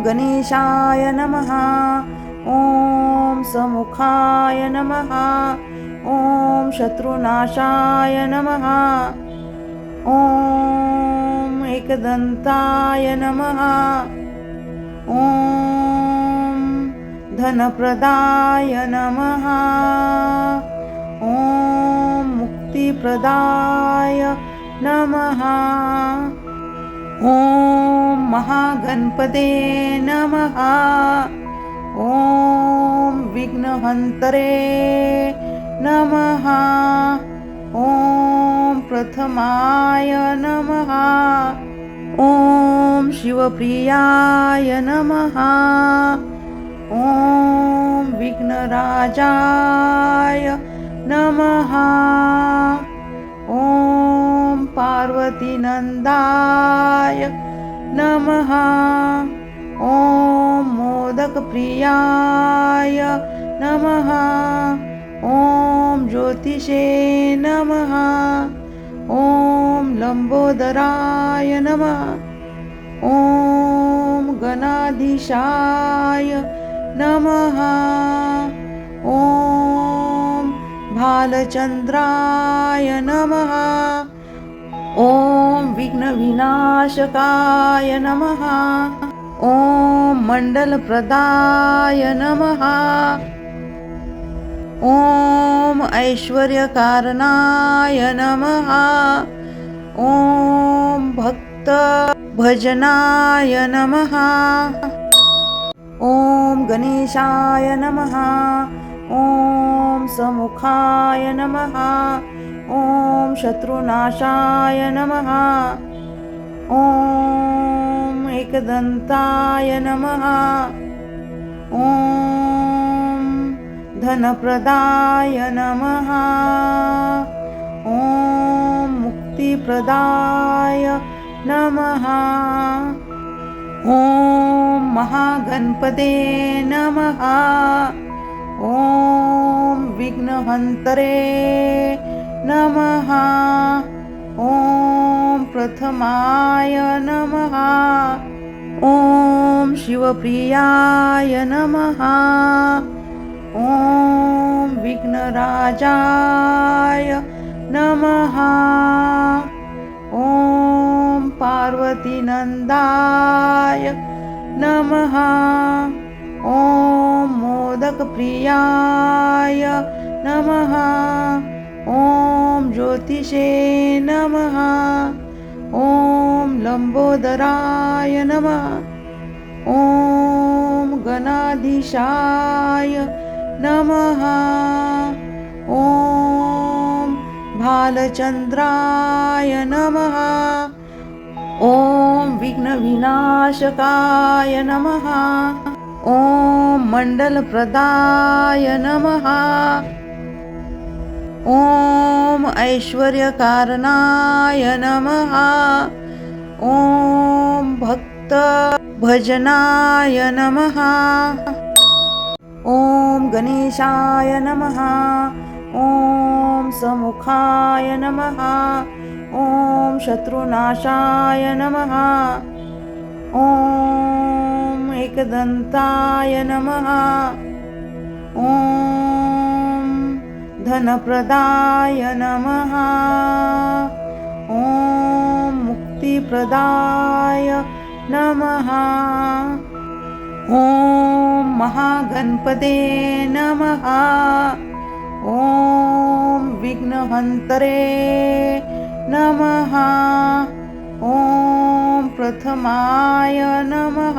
गणेशाय नमः। ॐ समुखाय नमः। ॐ शत्रुनाशाय नमः। ॐ एकदन्ताय नमः। ॐ धनप्रदाय नमः। ॐ मुक्तिप्रदाय नमः। ॐ महागणपते नमः। ॐ विघ्नहन्तरे नमः। ॐ प्रथमाय नमः। ॐ शिवप्रियाय नमः। ॐ विघ्नराजाय नमः। ॐ पार्वतीनन्दाय नमः। ॐ मोदकप्रियाय नमः। ॐ ज्योतिषे नमः। ॐ लम्बोदराय नमः। ॐ गणाधीशाय नमः। ॐ भालचन्द्राय नमः। ॐ विघ्नविनाशकाय नमः। ॐ मण्डलप्रदाय नमः। ॐ ऐश्वर्यकारणाय नमः। ॐ भक्तभजनाय नमः। ॐ गणेशाय नमः। ॐ समुखाय नमः। ॐ शत्रुनाशाय नमः। ॐ एकदन्ताय नमः। ॐ धनप्रदाय नमः। ॐ मुक्तिप्रदाय नमः। ॐ महागणपते नमः। ॐ विघ्नहन्तरे नमः। ॐ प्रथमाय नमः। ॐ शिवप्रियाय नमः। ॐ विघ्नराजाय नमः। ॐ पार्वतीनन्दाय नमः। ॐ मोदकप्रियाय नमः। ॐ ज्योतिषे नमः। ॐ लम्बोदराय नमः। ॐ गणाधीशाय नमः। ॐ भालचन्द्राय नमः। ॐ विघ्नविनाशकाय नमः। ॐ मण्डलप्रदाय नमः। ॐ ऐश्वर्यकारणाय नमः। ॐ भक्तभजनाय नमः। ॐ गणेशाय नमः। ॐ समुखाय नमः। ॐ शत्रुनाशाय नमः। ॐ एकदन्ताय नमः। ॐ धनप्रदाय नमः। ॐ मुक्तिप्रदाय नमः। ॐ महागणपते नमः। ॐ विघ्नहन्तरे नमः। ॐ प्रथमाय नमः।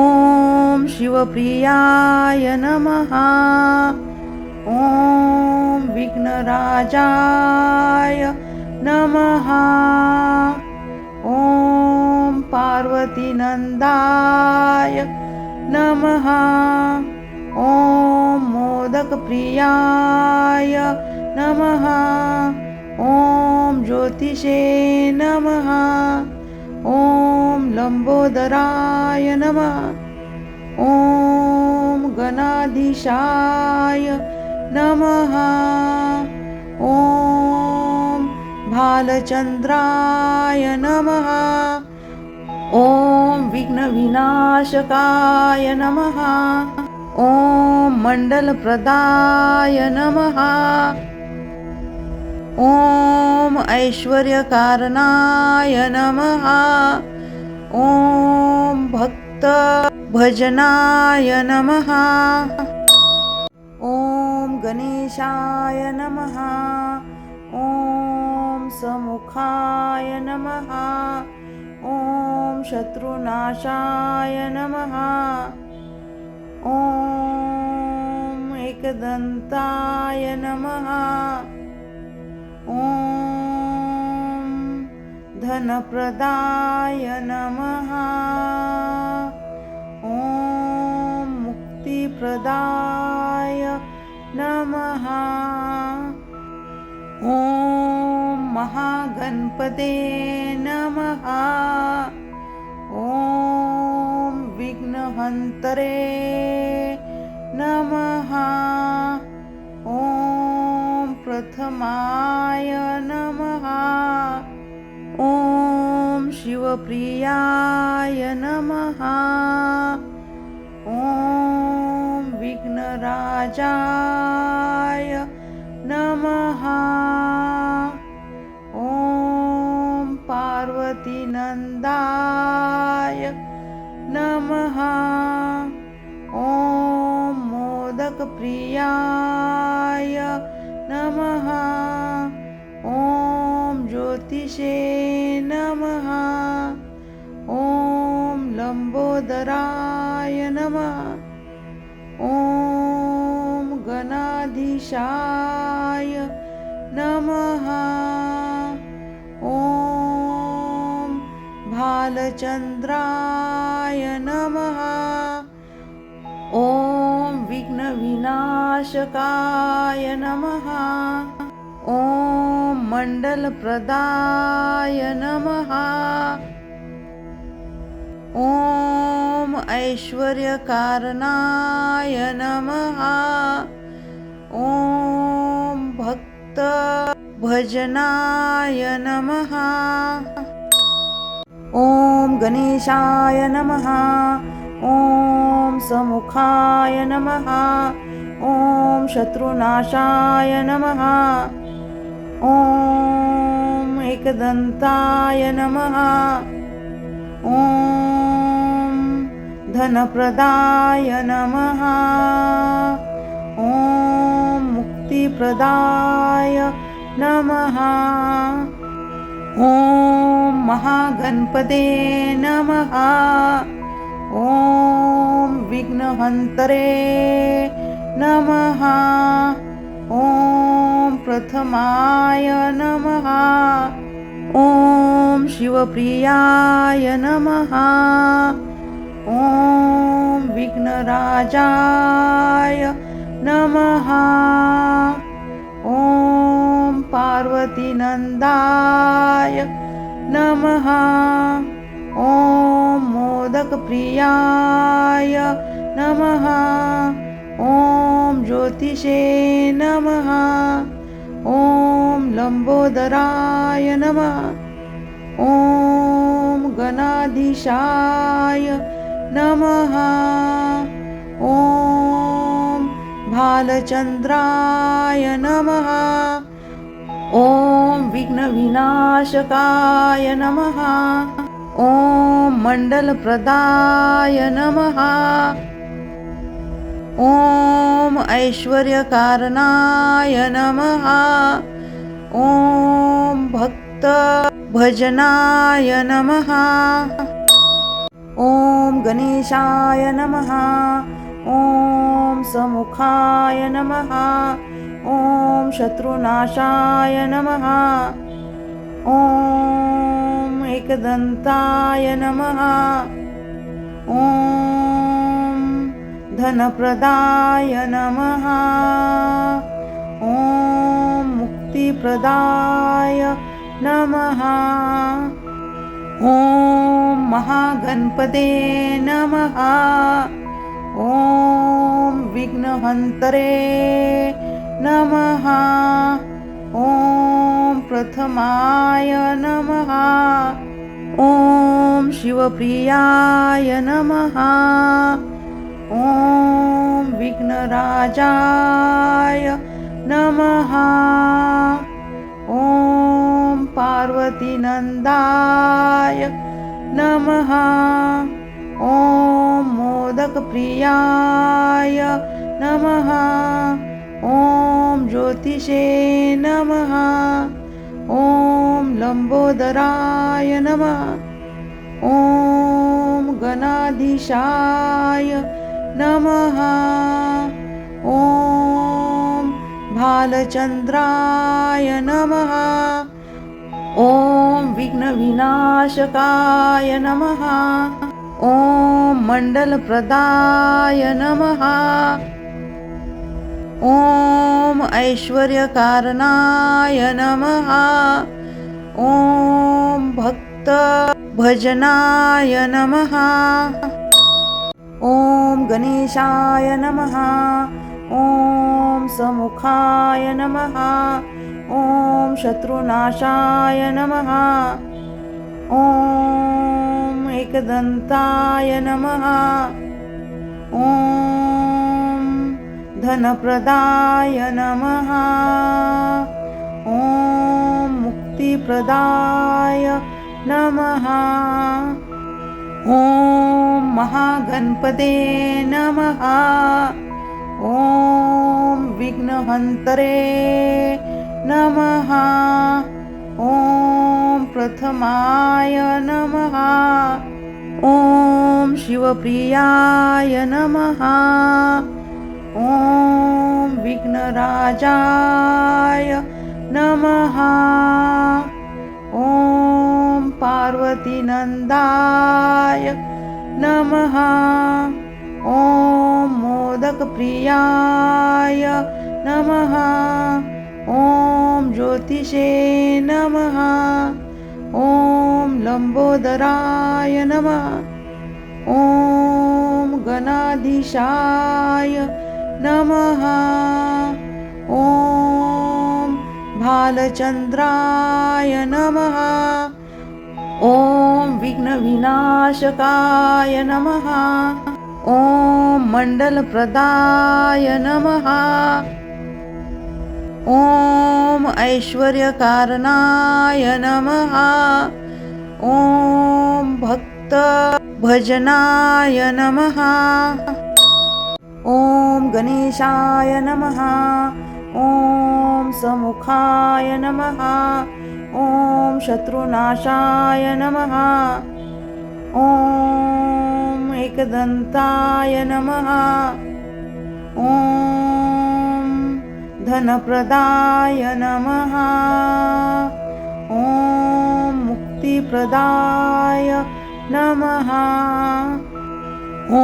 ॐ शिवप्रियाय नमः। ॐ विघ्नराजाय नमः। ॐ पार्वतीनन्दाय नमः। ॐ मोदकप्रियाय नमः। ॐ ज्योतिषे नमः। ॐ लम्बोदराय नमः। ॐ गणाधीशाय नमः। ॐ भालचन्द्राय नमः। ॐ विघ्नविनाशकाय नमः। ॐ मण्डलप्रदाय नमः। ॐ ऐश्वर्यकारणाय नमः। ॐ भक्तभजनाय नमः। ॐ गणेशाय नमः। ॐ समुखाय नमः। ॐ शत्रुनाशाय नमः। ॐ एकदन्ताय नमः। ॐ धनप्रदाय नमः। ॐ मुक्तिप्रदाय नमः। ॐ महागणपते नमः। ॐ विघ्नहन्तरे नमः। ॐ प्रथमाय नमः। ॐ शिवप्रियाय नमः। ॐ विघ्नराजाय नमः। ॐ पार्वतीनन्दाय नमः। ॐ मोदकप्रियाय नमः। ॐ ज्योतिषे नमः। ॐ लम्बोदराय नमः। ॐ गणाधीशाय नमः। ॐ भालचन्द्राय नमः। ॐ विघ्नविनाशकाय नमः। ॐ मण्डलप्रदाय नमः। ॐ ऐश्वर्यकारणाय नमः। ॐ भक्तभजनाय नमः। ॐ गणेशाय नमः। ॐ समुखाय नमः। ॐ शत्रुनाशाय नमः। ॐ एकदन्ताय नमः। ॐ धनप्रदाय नमः। ॐ मुक्तिप्रदाय नमः। ॐ महागणपते नमः। ॐ विघ्नहन्तरे नमः। ॐ प्रथमाय नमः। ॐ शिवप्रियाय नमः। ॐ विघ्नराजाय नमः। ॐ पार्वतीनन्दाय नमः। ॐ मोदकप्रियाय नमः। ॐ ज्योतिषे नमः। ॐ लम्बोदराय नमः। ॐ गणाधीशाय नमः। ॐ भालचन्द्राय नमः। ॐ विघ्नविनाशकाय नमः। ॐ मण्डलप्रदाय नमः। ॐ ऐश्वर्यकारणाय नमः। ॐ भक्तभजनाय नमः। ॐ गणेशाय नमः। ॐ समुखाय नमः। ॐ शत्रुनाशाय नमः। ॐ एकदन्ताय नमः। ॐ धनप्रदाय नमः। ॐ मुक्तिप्रदाय नमः। ॐ महागणपते नमः। ॐ विघ्नहन्तरे नमः। ॐ प्रथमाय नमः। ॐ शिवप्रियाय नमः। ॐ विघ्नराजाय नमः। ॐ पार्वतीनन्दाय नमः। ॐ मोदकप्रियाय नमः। ॐ ज्योतिषे नमः। ॐ लम्बोदराय नमः। ॐ गणाधीशाय नमः। ॐ भालचन्द्राय नमः। ॐ विघ्नविनाशकाय नमः। ॐ मण्डलप्रदाय नमः। ॐ ऐश्वर्यकारणाय नमः। ॐ भक्तभजनाय नमः। ॐ गणेशाय नमः। ॐ समुखाय नमः। ॐ शत्रुनाशाय नमः। ॐ एकदन्ताय नमः। ॐ धनप्रदाय नमः। ॐ मुक्तिप्रदाय नमः। ॐ महागणपते नमः। ॐ विघ्नहन्तरे नमः। ॐ प्रथमाय नमः। ॐ शिवप्रियाय नमः। ॐ विघ्नराजाय नमः। ॐ पार्वतीनन्दाय नमः। ॐ मोदकप्रियाय नमः। ॐ ज्योतिषे नमः। ॐ लम्बोदराय नमः। ॐ गणाधीशाय नमः। ॐ भालचन्द्राय नमः। ॐ विघ्नविनाशकाय नमः। ॐ मण्डलप्रदाय नमः। ॐ ऐश्वर्यकारणाय नमः। ॐ भक्तभजनाय नमः। ॐ गणेशाय नमः। ॐ समुखाय नमः। ॐ शत्रुनाशाय नमः। ॐ एकदन्ताय नमः। ॐ धनप्रदाय नमः। ॐ मुक्तिप्रदाय नमः। ॐ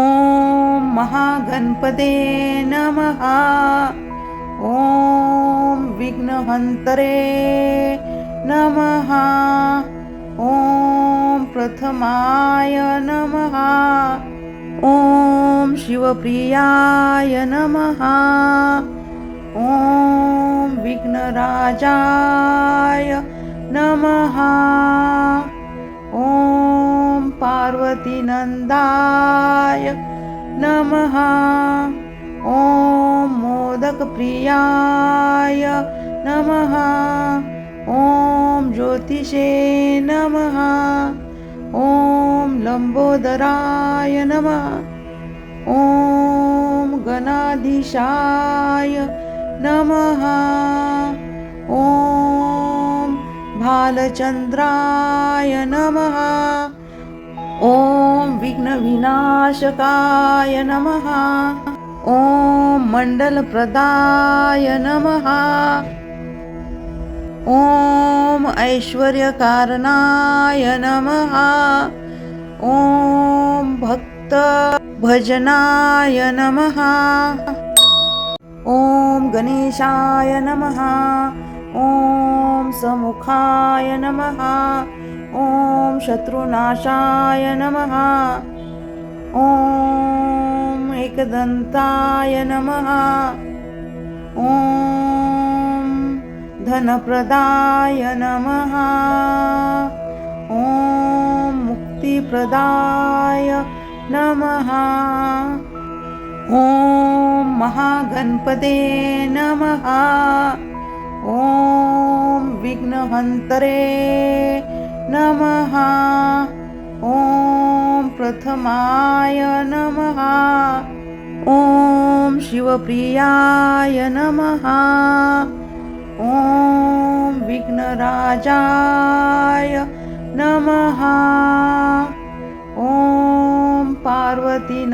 महागणपते नमः। ॐ विघ्नहन्तरे नमः। ॐ प्रथमाय नमः। ॐ शिवप्रियाय नमः। ॐ विघ्नराजाय नमः। ॐ पार्वतीनन्दाय नमः। ॐ मोदकप्रियाय नमः। ॐ ज्योतिषे नमः। ॐ लम्बोदराय नमः। ॐ गणाधीशाय नमः। ॐ भालचन्द्राय नमः। ॐ विघ्नविनाशकाय नमः। ॐ मण्डलप्रदाय नमः। ॐ ऐश्वर्यकारणाय नमः। ॐ भक्तभजनाय नमः। ॐ गणेशाय नमः। ॐ समुखाय नमः। ॐ शत्रुनाशाय नमः। ॐ एकदन्ताय नमः। ॐ धनप्रदाय नमः। ॐ मुक्तिप्रदाय नमः। ॐ महागणपते नमः। ॐ विघ्नहन्तरे नमः। ॐ प्रथमाय नमः। ॐ शिवप्रियाय नमः। ॐ विघ्नराजाय नमः। ॐ पार्वतीनन्दाय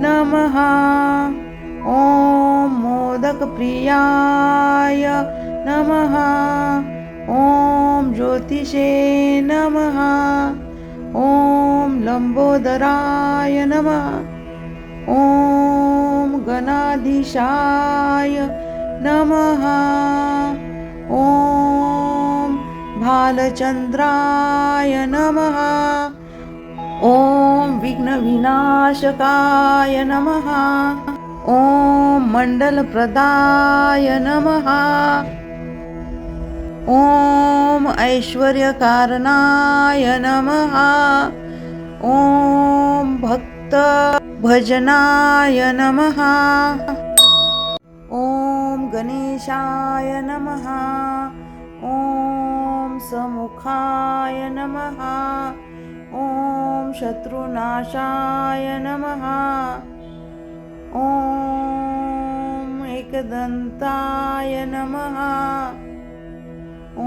नमः। ॐ मोदकप्रियाय नमः। ॐ ज्योतिषे नमः। ॐ लम्बोदराय नमः। ॐ गणाधीशाय नमः। ॐ भालचन्द्राय नमः। ॐ विघ्नविनाशकाय नमः। ॐ मण्डलप्रदाय नमः। ॐ ऐश्वर्यकारणाय नमः। ॐ भक्तभजनाय नमः। ॐ गणेशाय नमः। ॐ समुखाय नमः। ॐ शत्रुनाशाय नमः। ॐ एकदन्ताय नमः। ॐ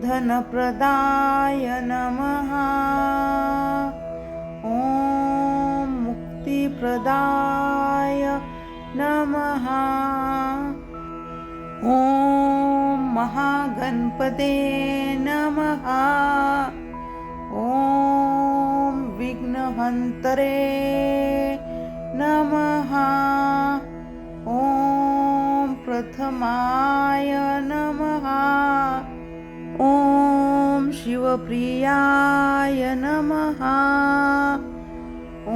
धनप्रदाय नमः। ॐ मुक्तिप्रदाय नमः। ॐ महागणपते नमः। ॐ विघ्नहन्तरे नमः। ॐ प्रथमाय नमः। ॐ शिवप्रियाय नमः। ॐ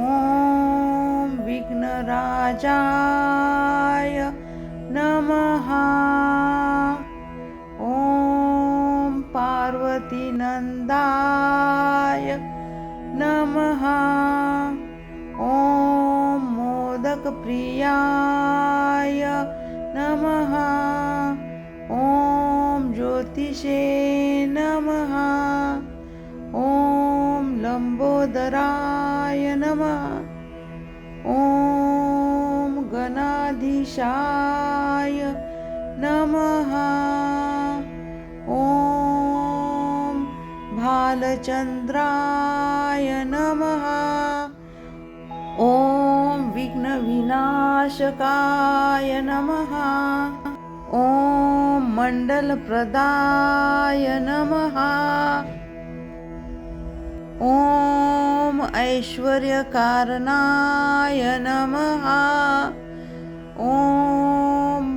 विघ्नराजाय नमः। ॐ पार्वतीनन्दाय नमः। ॐ मोदकप्रियाय नमः। ॐ ज्योतिषे नमः। ॐ लम्बोदराय नमः। ॐ गणाधीशाय नमः। ॐ भालचन्द्राय नमः। ॐ विघ्नविनाशकाय नमः। ॐ मण्डलप्रदाय नमः। ॐ ऐश्वर्यकारणाय नमः। ॐ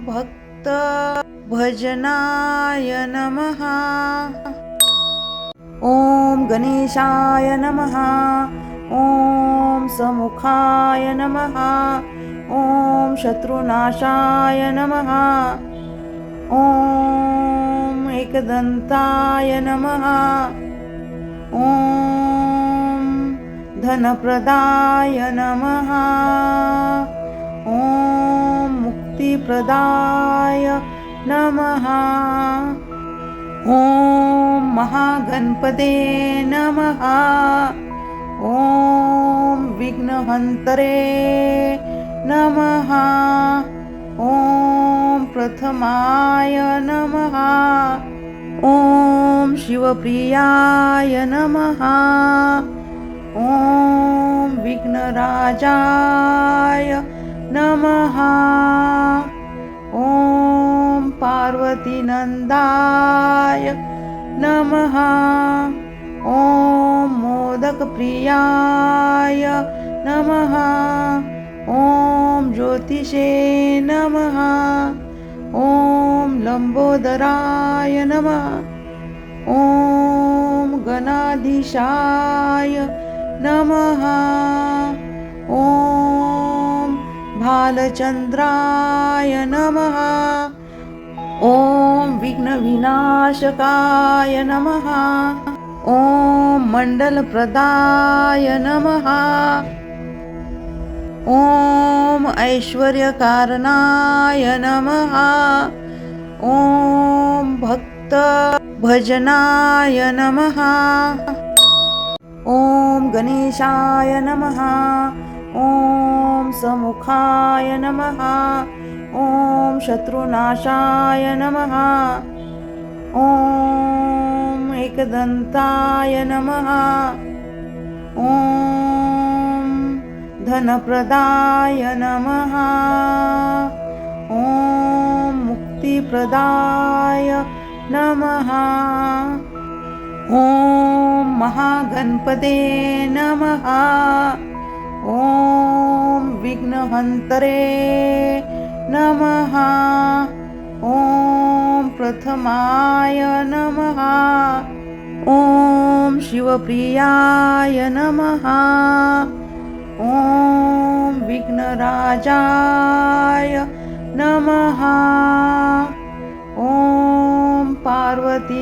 भक्तभजनाय नमः। ॐ गणेशाय नमः। ॐ समुखाय नमः। ॐ शत्रुनाशाय नमः। ॐ एकदन्ताय नमः। ॐ धनप्रदाय नमः। ॐ मुक्तिप्रदाय नमः। ॐ महागणपते नमः। ॐ विघ्नहन्तरे नमः। ॐ प्रथमाय नमः। ॐ शिवप्रियाय नमः। ॐ विघ्नराजाय नमः। ॐ पार्वतीनन्दाय नमः। ॐ मोदकप्रियाय नमः। ॐ ज्योतिषे नमः। ॐ लम्बोदराय नमः। ॐ गणाधीशाय नमः। ॐ भालचन्द्राय नमः। ॐ विघ्नविनाशकाय नमः। ॐ मण्डलप्रदाय नमः। ॐ ऐश्वर्यकारणाय नमः। ॐ भक्तभजनाय नमः। ॐ गणेशाय नमः। ॐ समुखाय नमः। ॐ शत्रुनाशाय नमः। ॐ एकदन्ताय नमः। ॐ धनप्रदाय नमः। ॐ मुक्तिप्रदाय नमः। ॐ महागणपते नमः। ॐ विघ्नहन्तरे नमः। ॐ प्रथमाय नमः। ॐ शिवप्रियाय नमः। ॐ विघ्नराजाय नमः। ॐ पार्वतीनन्दाय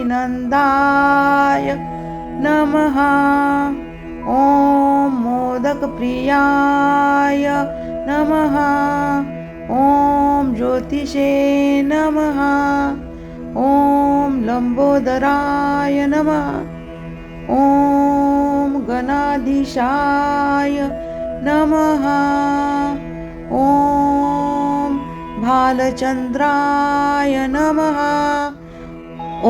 नमः। ॐ मोदकप्रियाय नमः। ॐ ज्योतिषे नमः। ॐ लम्बोदराय नमः। ॐ गणाधीशाय नमः। ॐ भालचन्द्राय नमः। ॐ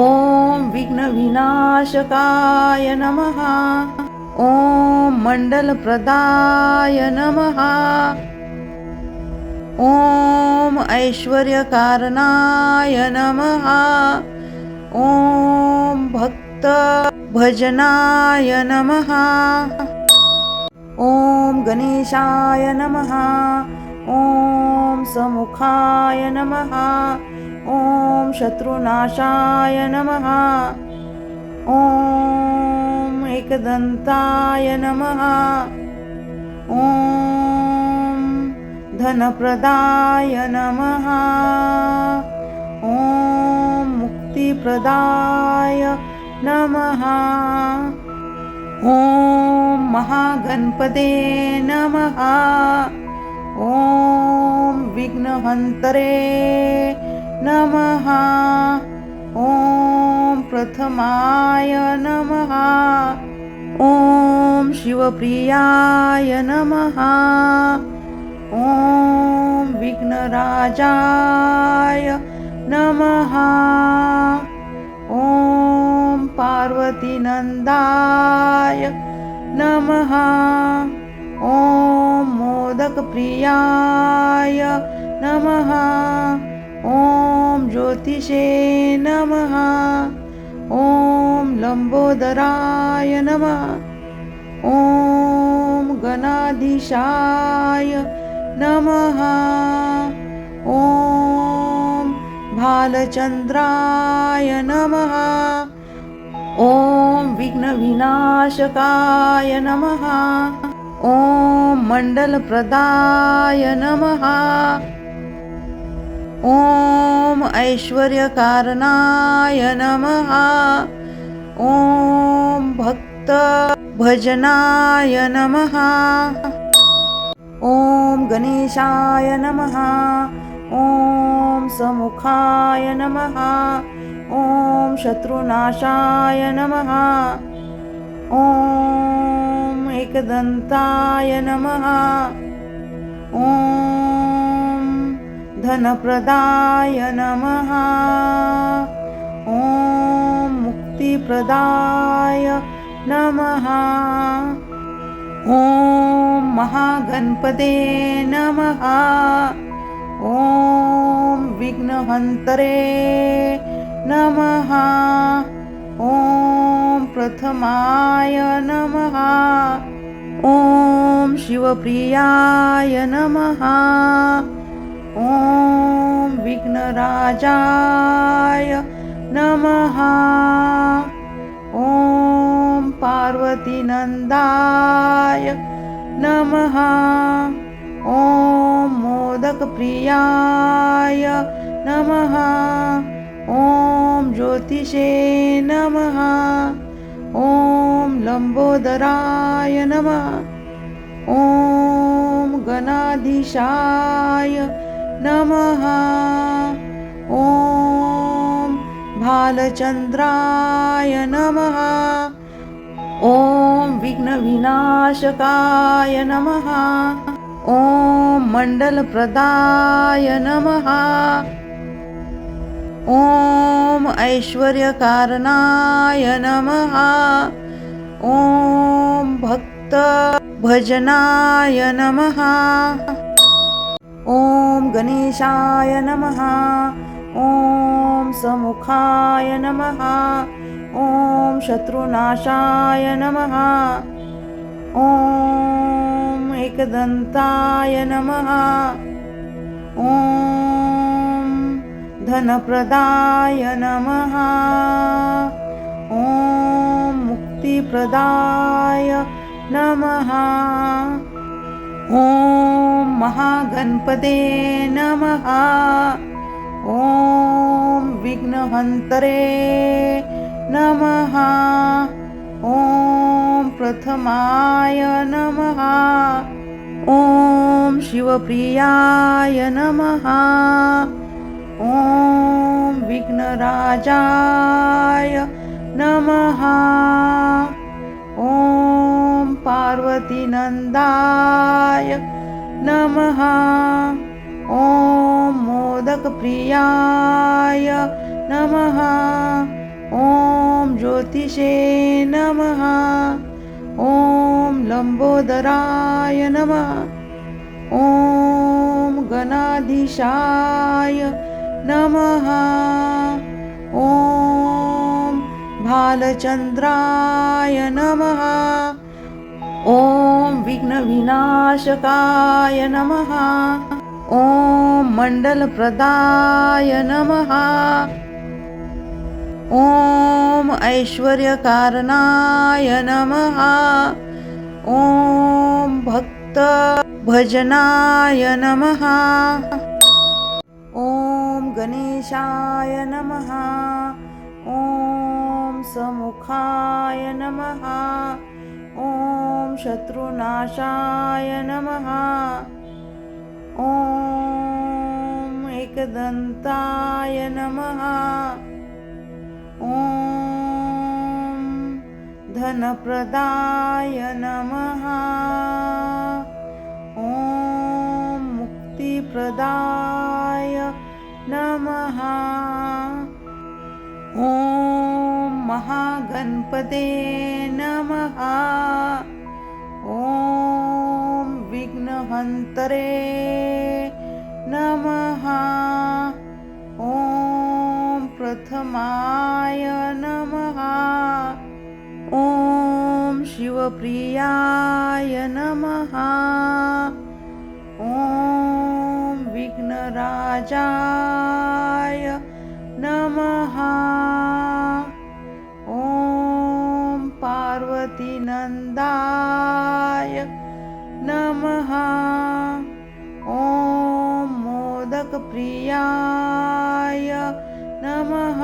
विघ्नविनाशकाय नमः। ॐ मण्डलप्रदाय नमः। ॐ ऐश्वर्यकारणाय नमः। ॐ भक्तभजनाय नमः। ॐ गणेशाय नमः। ॐ समुखाय नमः। ॐ शत्रुनाशाय नमः। ॐ एकदन्ताय नमः। ॐ धनप्रदाय नमः। ॐ मुक्तिप्रदाय नमः। ॐ महागणपते नमः। ॐ विघ्नहन्तरे नमः। ॐ प्रथमाय नमः। ॐ शिवप्रियाय नमः। ॐ विघ्नराजाय नमः। ॐ पार्वतीनन्दाय नमः। ॐ मोदकप्रियाय नमः। ॐ ज्योतिषे नमः। ॐ लम्बोदराय नमः। ॐ गणाधीशाय नमः। ॐ भालचन्द्राय नमः। ॐ विघ्नविनाशकाय नमः। ॐ मण्डलप्रदाय नमः। ॐ ऐश्वर्यकारणाय नमः। ॐ भक्तभजनाय नमः। ॐ गणेशाय नमः। ॐ समुखाय नमः। ॐ शत्रुनाशाय नमः। ॐ एकदन्ताय नमः। ॐ धनप्रदाय नमः। ॐ मुक्तिप्रदाय नमः। ॐ महागणपते नमः। ॐ विघ्नहन्तरे नमः। ॐ प्रथमाय नमः। ॐ शिवप्रियाय नमः। ॐ विघ्नराजाय नमः। ॐ पार्वतीनन्दाय नमः। ॐ मोदकप्रियाय नमः। ॐ ज्योतिषे नमः। ॐ लंबोदराय नमः। ॐ गणाधीशाय नमः। ॐ भालचंद्राय नमः। ॐ विघ्नविनाशकाय नमः। ॐ मण्डलप्रदाय नमः। ॐ ऐश्वर्यकारणाय नमः। ॐ भक्तभजनाय नमः। ॐ गणेशाय नमः। ॐ समुखाय नमः। ॐ शत्रुनाशाय नमः। ॐ एकदन्ताय नमः। ॐ धनप्रदाय नमः। ॐ मुक्तिप्रदाय नमः। ॐ महागणपते नमः। ॐ विघ्नहन्तरे नमः। ॐ प्रथमाय नमः। ॐ शिवप्रियाय नमः। ॐ विघ्नराजाय नमः। ॐ पार्वतीनन्दाय नमः। ॐ मोदकप्रियाय नमः। ॐ ज्योतिषे नमः। ॐ लंबोदराय नमः। ॐ गणाधीशाय नमः। ॐ भालचंद्राय नमः। ॐ विघ्नविनाशकाय नमः। ॐ मण्डलप्रदाय नमः। ॐ ऐश्वर्यकारणाय नमः। ॐ भक्तभजनाय नमः। ॐ गणेशाय नमः। ॐ समुखाय नमः। ॐ शत्रुनाशाय नमः। ॐ एकदन्ताय नमः। ॐ धनप्रदाय नमः। ॐ मुक्तिप्रदाय नमः। ॐ महागणपते नमः। ॐ विघ्नहन्तरे नमः। ॐ प्रथमाय नमः। ॐ शिवप्रियाय नमः। ॐ विघ्नराजाय नमः। ॐ पार्वतीनन्दाय नमः। ॐ मोदकप्रियाय नमः।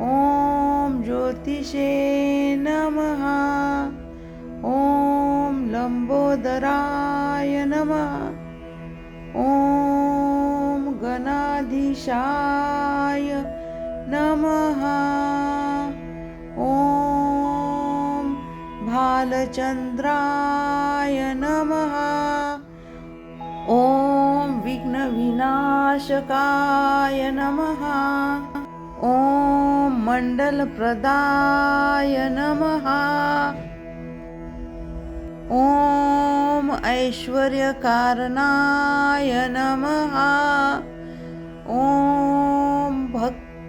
ॐ ज्योतिषे नमः। ॐ लंबोदराय नमः। ॐ गणाधीशाय नमः। ॐ भालचंद्राय नमः। ॐ विघ्नविनाशकाय नमः। ॐ मण्डलप्रदाय नमः। ॐ ऐश्वर्यकारणाय नमः। ॐ भक्तभजनाय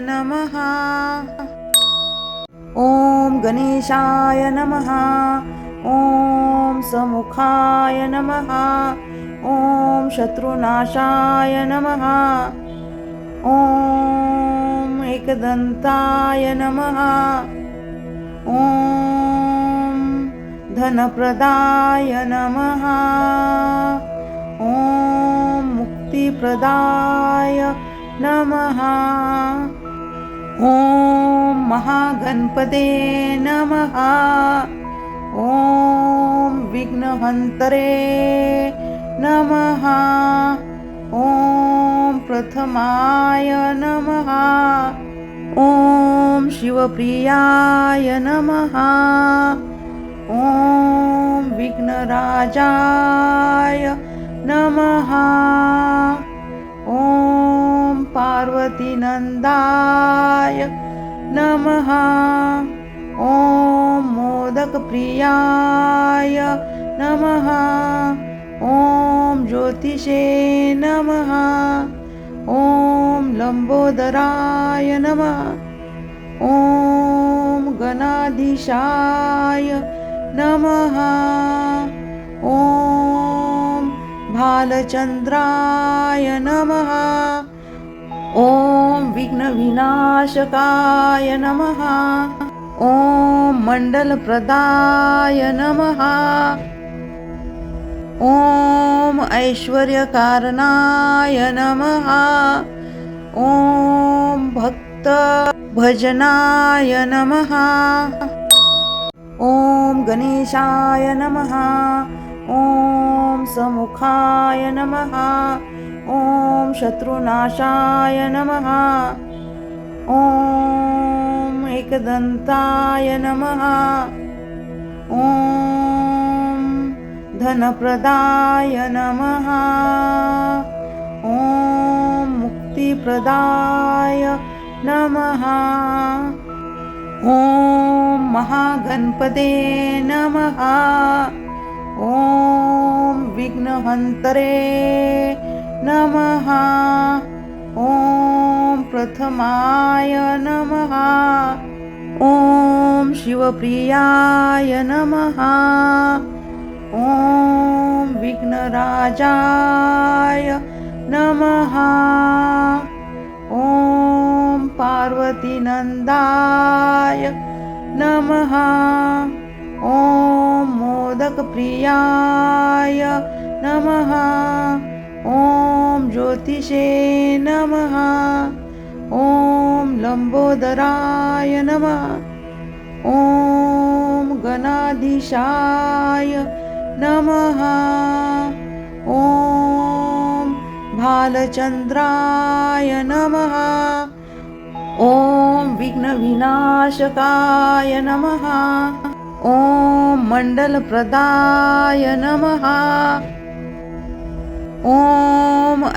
नमः। ॐ गणेशाय नमः। ॐ समुखाय नमः। ॐ शत्रुनाशाय नमः। ॐ एकदन्ताय नमः। ॐ धनप्रदाय नमः। ॐ मुक्तिप्रदाय नमः। ॐ महागणपते नमः। ॐ विघ्नहन्तरे नमः। ॐ प्रथमाय नमः। ॐ शिवप्रियाय नमः। ॐ विघ्नराजाय नमः। ॐ पार्वतीनन्दाय नमः। ॐ मोदकप्रियाय नमः। ॐ ज्योतिषे नमः। ॐ लम्बोदराय नमः। ॐ गणाधीशाय नमः। ॐ भालचन्द्राय नमः। ॐ विघ्नविनाशकाय नमः। ॐ मण्डलप्रदाय नमः। ॐ ऐश्वर्यकारणाय नमः। ॐ भक्तभजनाय नमः। ॐ गणेशाय नमः। ॐ समुखाय नमः। ॐ शत्रुनाशाय नमः। ॐ एकदन्ताय नमः। ॐ धनप्रदाय नमः। ॐ मुक्तिप्रदाय नमः। ॐ महागणपते नमः। ॐ विघ्नहन्तरे नमः। ॐ प्रथमाय नमः। ॐ शिवप्रियाय नमः। ॐ विघ्नराजाय नमः। ॐ पार्वतीनन्दाय नमः। ॐ मोदकप्रियाय नमः। ॐ ज्योतिषे नमः। ॐ लम्बोदराय नमः। ॐ गणाधीशाय नमः। ॐ भालचन्द्राय नमः। ॐ विघ्नविनाशकाय नमः। ॐ मण्डलप्रदाय नमः। ॐ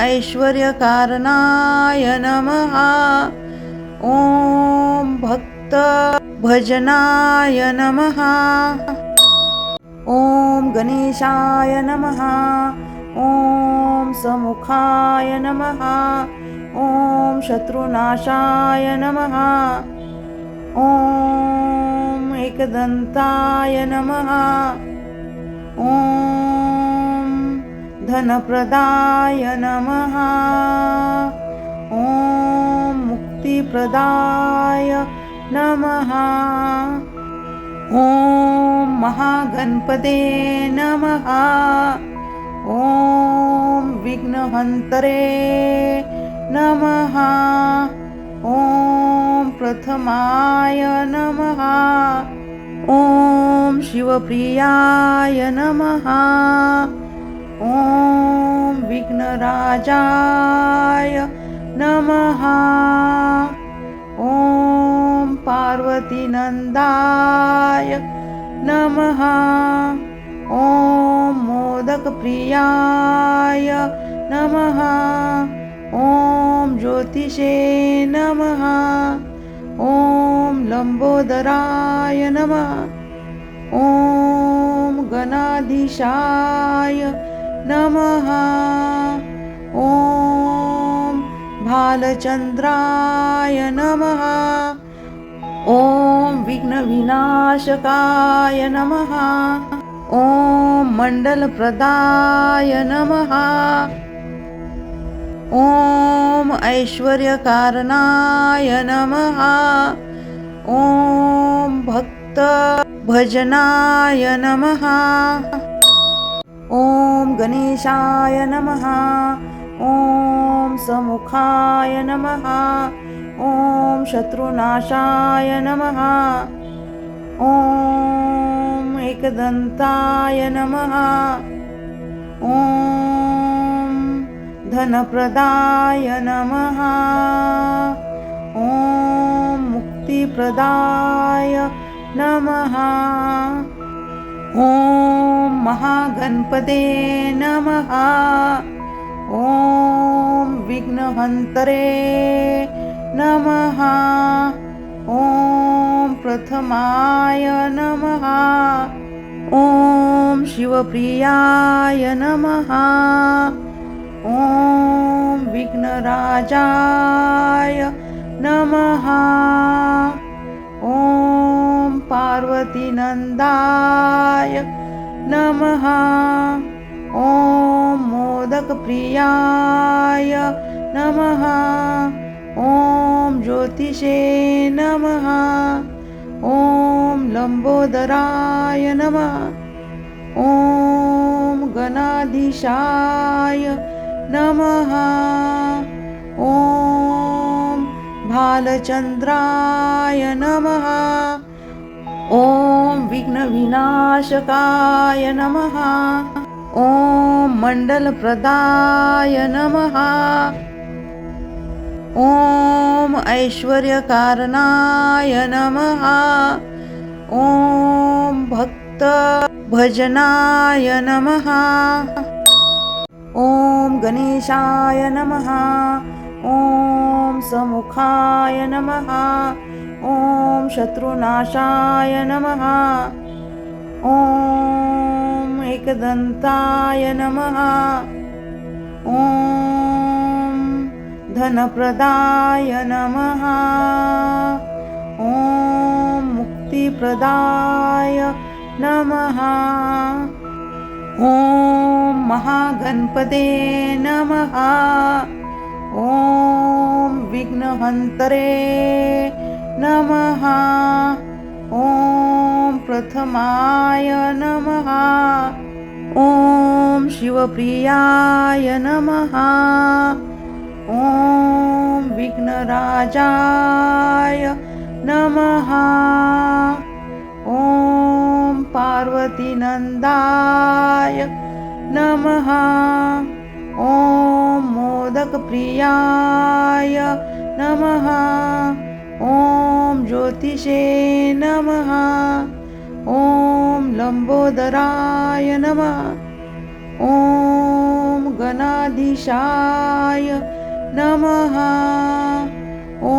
ऐश्वर्यकारणाय नमः। ॐ भक्तभजनाय नमः। ॐ गणेशाय नमः। ॐ समुखाय नमः। ॐ शत्रुनाशाय नमः। ॐ एकदन्ताय नमः। ॐ धनप्रदाय नमः। ॐ मुक्तिप्रदाय नमः। ॐ महागणपते नमः। ॐ विघ्नहन्तरे नमः। ॐ प्रथमाय नमः। ॐ शिवप्रियाय नमः। ॐ विघ्नराजाय नमः। ॐ पार्वतीनन्दाय नमः। ॐ मोदकप्रियाय नमः। ॐ ज्योतिषे नमः। ॐ लम्बोदराय नमः। ॐ गणाधीशाय नमः। ॐ भालचन्द्राय नमः। ॐ विघ्नविनाशकाय नमः। ॐ मण्डलप्रदाय नमः। ॐ ऐश्वर्यकारणाय नमः। ॐ भक्तभजनाय नमः। ॐ गणेशाय नमः। ॐ समुखाय नमः। ॐ शत्रुनाशाय नमः। ॐ एकदन्ताय नमः। ॐ धनप्रदाय नमः। ॐ मुक्तिप्रदाय नमः। ॐ महागणपते नमः। ॐ विघ्नहन्तरे नमः। ॐ प्रथमाय नमः। ॐ शिवप्रियाय नमः। ॐ विघ्नराजाय नमः। ॐ पार्वतीनन्दाय नमः। ॐ मोदकप्रियाय नमः। ॐ ज्योतिषे नमः। ॐ लम्बोदराय नमः। ॐ गणाधीशाय नमः। ॐ भालचन्द्राय नमः। ॐ विघ्नविनाशकाय नमः। ॐ मण्डलप्रदाय नमः। ॐ ऐश्वर्यकारणाय नमः। ॐ भक्तभजनाय नमः। ॐ गणेशाय नमः। ॐ समुखाय नमः। ॐ शत्रुनाशाय नमः। ॐ एकदन्ताय नमः। ॐ धनप्रदाय नमः। ॐ मुक्तिप्रदाय नमः। ॐ महागणपते नमः। ॐ विघ्नहन्तरे नमः। ॐ प्रथमाय नमः। ॐ शिवप्रियाय नमः। ॐ विघ्नराजाय नमः। ॐ पार्वतीनन्दाय नमः। ॐ मोदकप्रियाय नमः। ॐ ज्योतिषे नमः। ॐ लम्बोदराय नमः। ॐ गणाधीशाय नमः। ॐ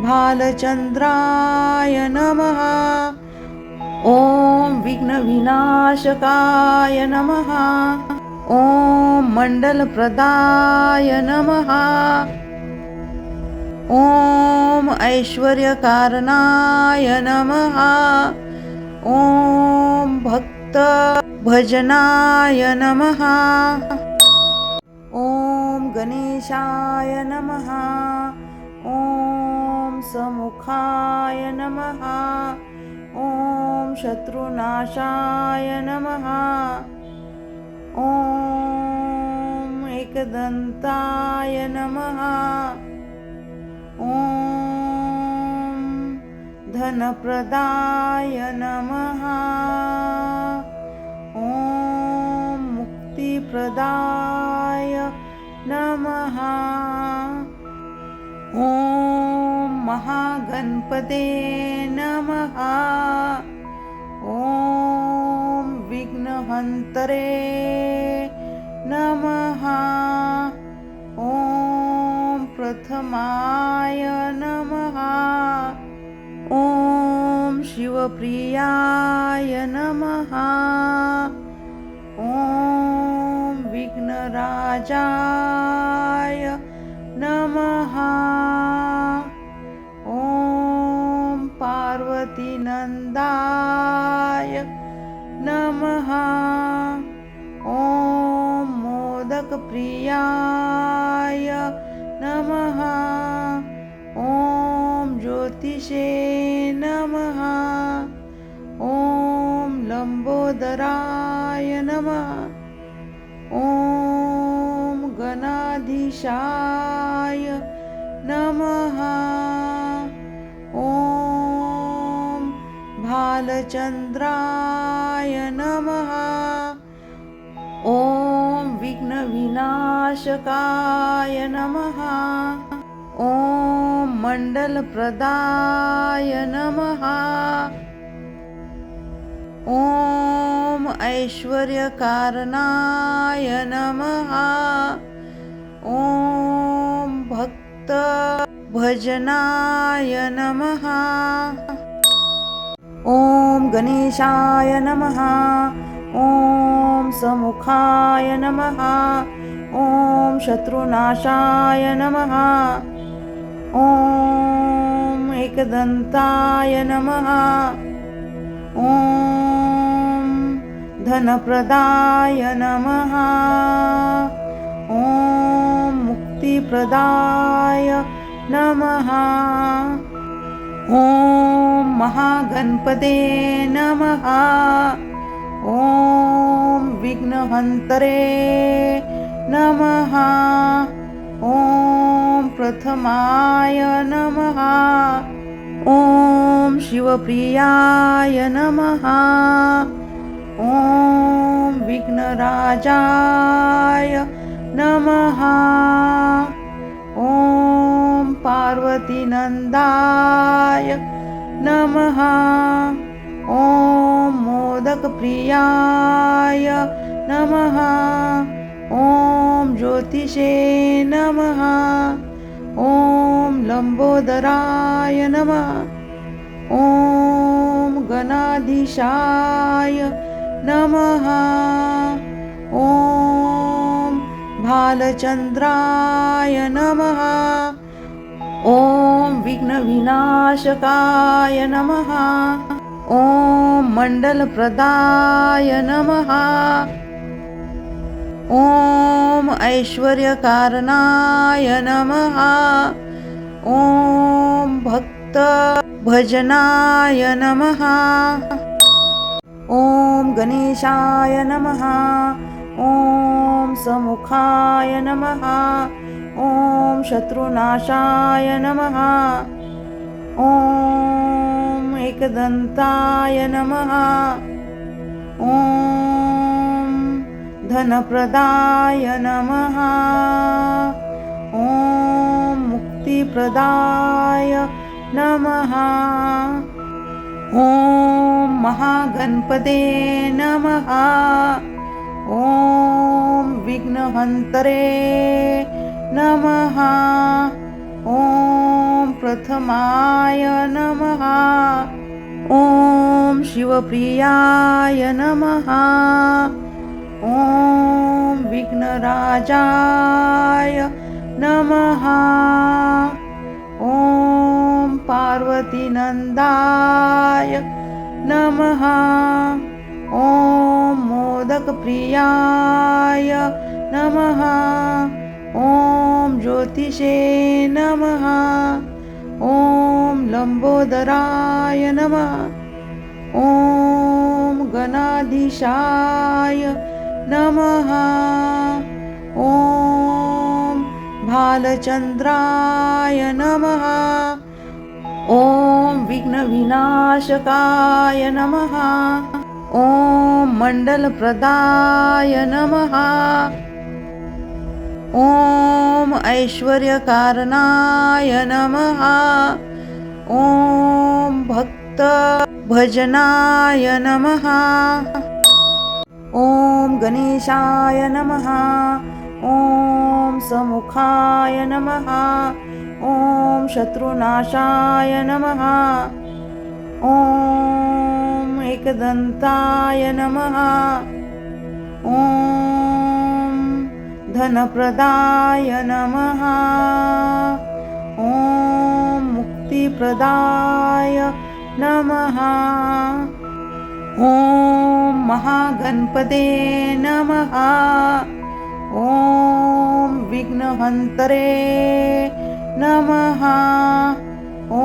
भालचन्द्राय नमः। ॐ विघ्नविनाशकाय नमः। ॐ मण्डलप्रदाय नमः। ॐ ऐश्वर्यकारणाय नमः। ॐ भक्तभजनाय नमः। ॐ गणेशाय नमः। ॐ समुखाय नमः। ॐ शत्रुनाशाय नमः। ॐ एकदन्ताय नमः। ॐ धनप्रदाय नमः। ॐ मुक्तिप्रदाय नमः। ॐ महागणपते नमः। ॐ विघ्नहन्तरे नमः। ॐ प्रथमाय नमः। ॐ शिवप्रियाय नमः। ॐ विघ्नराजाय नमः। ॐ पार्वतीनन्दाय नमः। ॐ मोदकप्रियाय नमः। ॐ ज्योतिषे नमः। ॐ लम्बोदराय नमः। ॐ गणा गणाधीशाय नमः। ॐ भालचन्द्राय नमः। ॐ विघ्नविनाशकाय नमः। ॐ मण्डलप्रदाय नमः। ॐ ऐश्वर्यकारणाय नमः। ॐ भक्तभजनाय नमः। ॐ गणेशाय नमः। ॐ समुखाय नमः। ॐ शत्रुनाशाय नमः। ॐ एकदन्ताय नमः। ॐ धनप्रदाय नमः। ॐ मुक्तिप्रदाय नमः। ॐ महागणपते नमः। ॐ विघ्नहन्तरे नमः। ॐ प्रथमाय नमः। ॐ शिवप्रियाय नमः। ॐ विघ्नराजाय नमः। ॐ पार्वतीनन्दाय नमः। ॐ मोदकप्रियाय नमः। ॐ ज्योतिषे नमः। ॐ लम्बोदराय नमः। ॐ गणाधीशाय नमः। ॐ भालचन्द्राय नमः। ॐ विघ्नविनाशकाय नमः। ॐ मण्डलप्रदाय नमः। ॐ ऐश्वर्यकारणाय नमः। ॐ भक्तभजनाय नमः। ॐ गणेशाय नमः। ॐ समुखाय नमः। ॐ शत्रुनाशाय नमः। ॐ एकदन्ताय नमः। ॐ धनप्रदाय नमः। ॐ मुक्तिप्रदाय नमः। ॐ महागणपते नमः। ॐ विघ्नहन्तरे नमः। ॐ प्रथमाय नमः। ॐ शिवप्रियाय नमः। ॐ विघ्नराजाय नमः। ॐ पार्वतीनन्दाय नमः। ॐ मोदकप्रियाय नमः। ॐ ज्योतिषे नमः। ॐ लम्बोदराय नमः। ॐ गणाधीशाय नमः। ॐ भालचन्द्राय नमः। ॐ विघ्नविनाशकाय नमः। ॐ मण्डलप्रदाय नमः। ॐ ऐश्वर्यकारणाय नमः। ॐ भक्तभजनाय नमः। ॐ गणेशाय नमः। ॐ समुखाय नमः। ॐ शत्रुनाशाय नमः। ॐ एकदन्ताय नमः। ॐ धनप्रदाय नमः। ॐ मुक्तिप्रदाय नमः। ॐ महागणपते नमः। ॐ विघ्नहन्तरे नमः। ॐ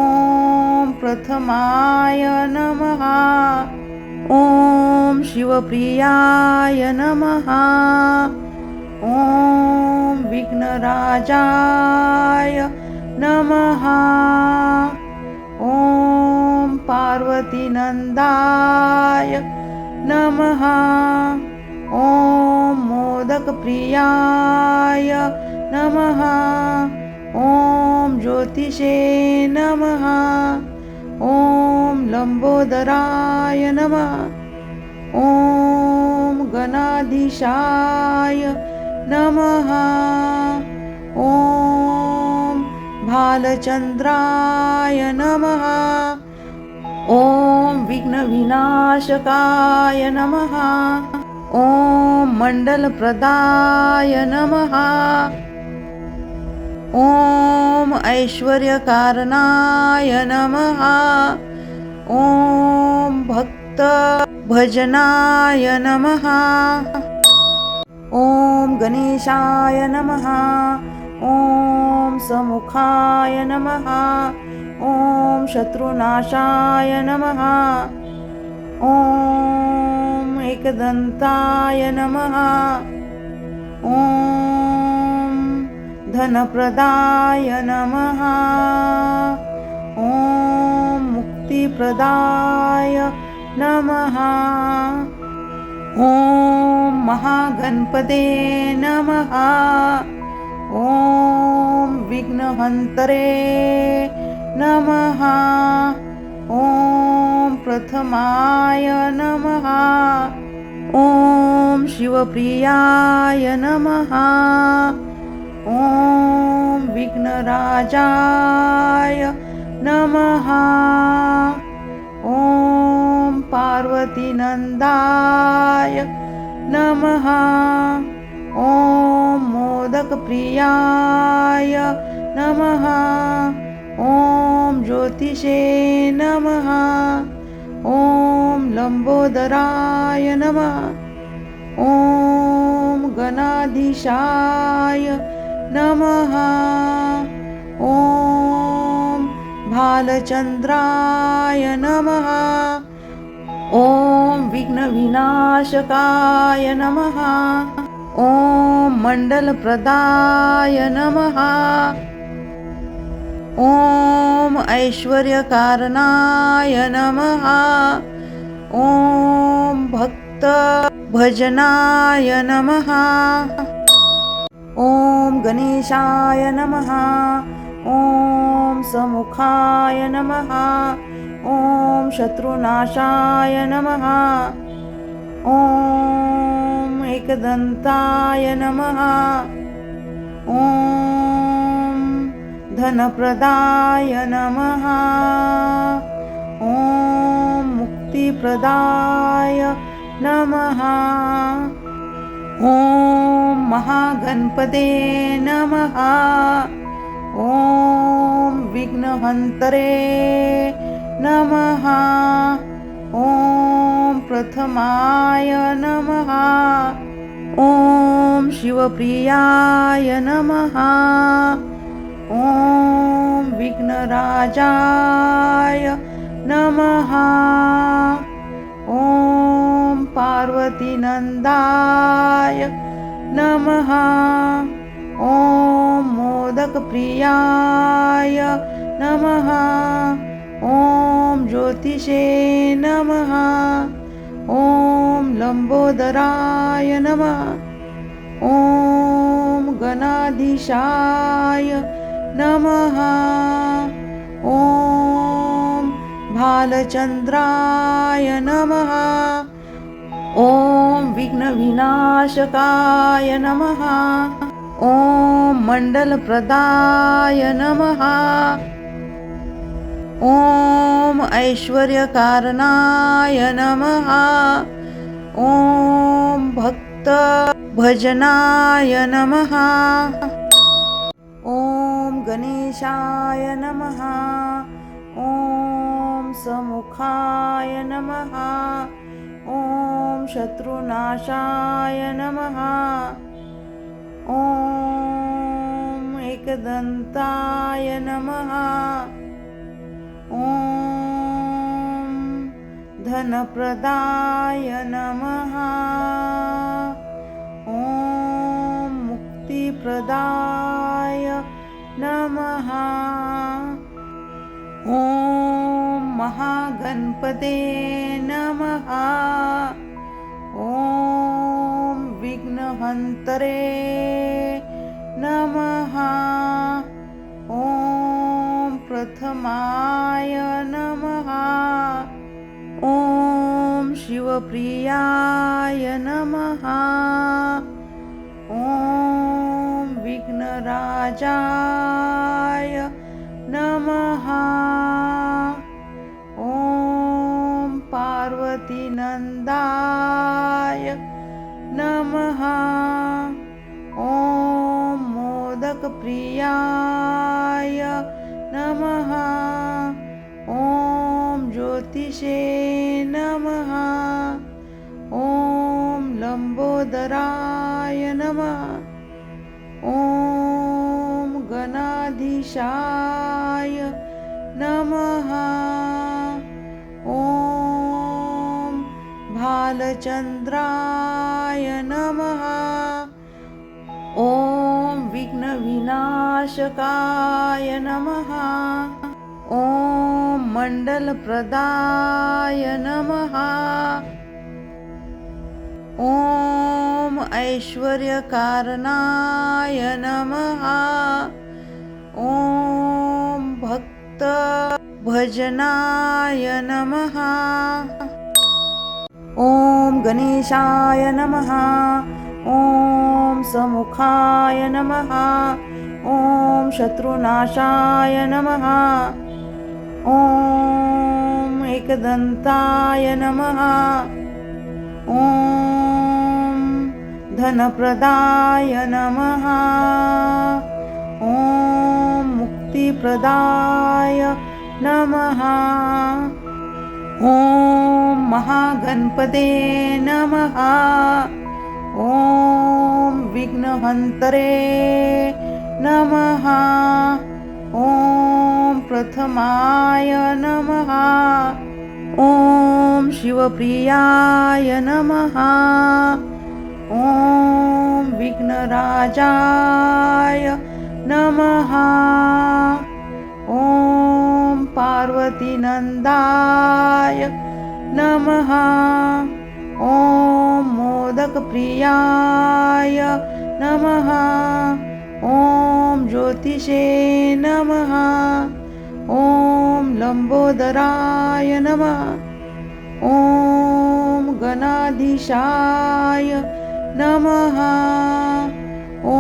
प्रथमाय नमः। ॐ शिवप्रियाय नमः। ॐ विघ्नराजाय नमः। ॐ पार्वतीनन्दाय नमः। ॐ मोदकप्रियाय नमः। ॐ ज्योतिषे नमः। ॐ लम्बोदराय नमः। ॐ गणाधीशाय नमः। ॐ भालचन्द्राय नमः। ॐ विघ्नविनाशकाय नमः। ॐ मण्डलप्रदाय नमः। ॐ ऐश्वर्यकारणाय नमः। ॐ भक्तभजनाय नमः। ॐ गणेशाय नमः। ॐ समुखाय नमः। ॐ शत्रुनाशाय नमः। ॐ एकदन्ताय नमः। ॐ धनप्रदाय नमः। ॐ मुक्तिप्रदाय नमः। ॐ महागणपते नमः। ॐ विघ्नहन्तरे नमः। ॐ प्रथमाय नमः। ॐ शिवप्रियाय नमः। ॐ विघ्नराजाय नमः। ॐ पार्वतीनन्दाय नमः। ॐ मोदकप्रियाय नमः। ॐ ज्योतिषे नमः। ॐ लम्बोदराय नमः। ॐ गणाधीशाय नमः। ॐ भालचन्द्राय नमः। ॐ विघ्नविनाशकाय नमः। ॐ मण्डलप्रदाय नमः। ॐ ऐश्वर्यकारणाय नमः। ॐ भक्तभजनाय नमः। ॐ गणेशाय नमः। ॐ समुखाय नमः। ॐ शत्रुनाशाय नमः। ॐ एकदन्ताय नमः। ॐ धनप्रदाय नमः। ॐ मुक्तिप्रदाय नमः। ॐ महागणपते नमः। ॐ विघ्नहन्तरे नमः। ॐ प्रथमाय नमः। ॐ शिवप्रियाय नमः। ॐ विघ्नराजाय नमः। ॐ पार्वतीनन्दाय नमः। ॐ मोदकप्रियाय नमः। ॐ ज्योतिषे नमः। ॐ लम्बोदराय नमः। ॐ गणाधीशाय नमः। ॐ भालचन्द्राय नमः। ॐ विघ्नविनाशकाय नमः। ॐ मण्डलप्रदाय नमः। ॐ ऐश्वर्यकारणाय नमः। ॐ भक्तभजनाय नमः। ॐ गणेशाय नमः। ॐ समुखाय नमः। ॐ शत्रुनाशाय नमः। ॐ एकदन्ताय नमः। ॐ धनप्रदाय नमः। ॐ मुक्तिप्रदाय नमः। ॐ महागणपते नमः। ॐ विघ्नहन्तरे नमः। ॐ प्रथमाय नमः। ॐ शिवप्रियाय नमः। ॐ विघ्नराजाय नमः। ॐ पार्वतीनन्दाय नमः। ॐ मोदकप्रियाय नमः। ॐ ज्योतिषे नमः। ॐ लम्बोदराय नमः। ॐ गणाधीशाय नमः। ॐ भालचन्द्राय नमः। ॐ विघ्नविनाशकाय नमः। ॐ मण्डलप्रदाय नमः। ॐ ऐश्वर्यकारणाय नमः। ॐ भक्तभजनाय नमः। ॐ गणेशाय नमः। ॐ समुखाय नमः। ॐ शत्रुनाशाय नमः। ॐ एकदन्ताय नमः। ॐ धनप्रदाय नमः। ॐ मुक्तिप्रदाय नमः। ॐ महागणपते नमः। ॐ विघ्नहन्तरे नमः। ॐ प्रथमाय नमः। ॐ शिवप्रियाय नमः। ॐ विघ्नराजाय नमः। ॐ पार्वतीनन्दाय नमः। ॐ मोदकप्रियाय नमः। ॐ ज्योतिषे नमः। ॐ लम्बोदराय नमः। ॐ गणाधीशाय नमः। ॐ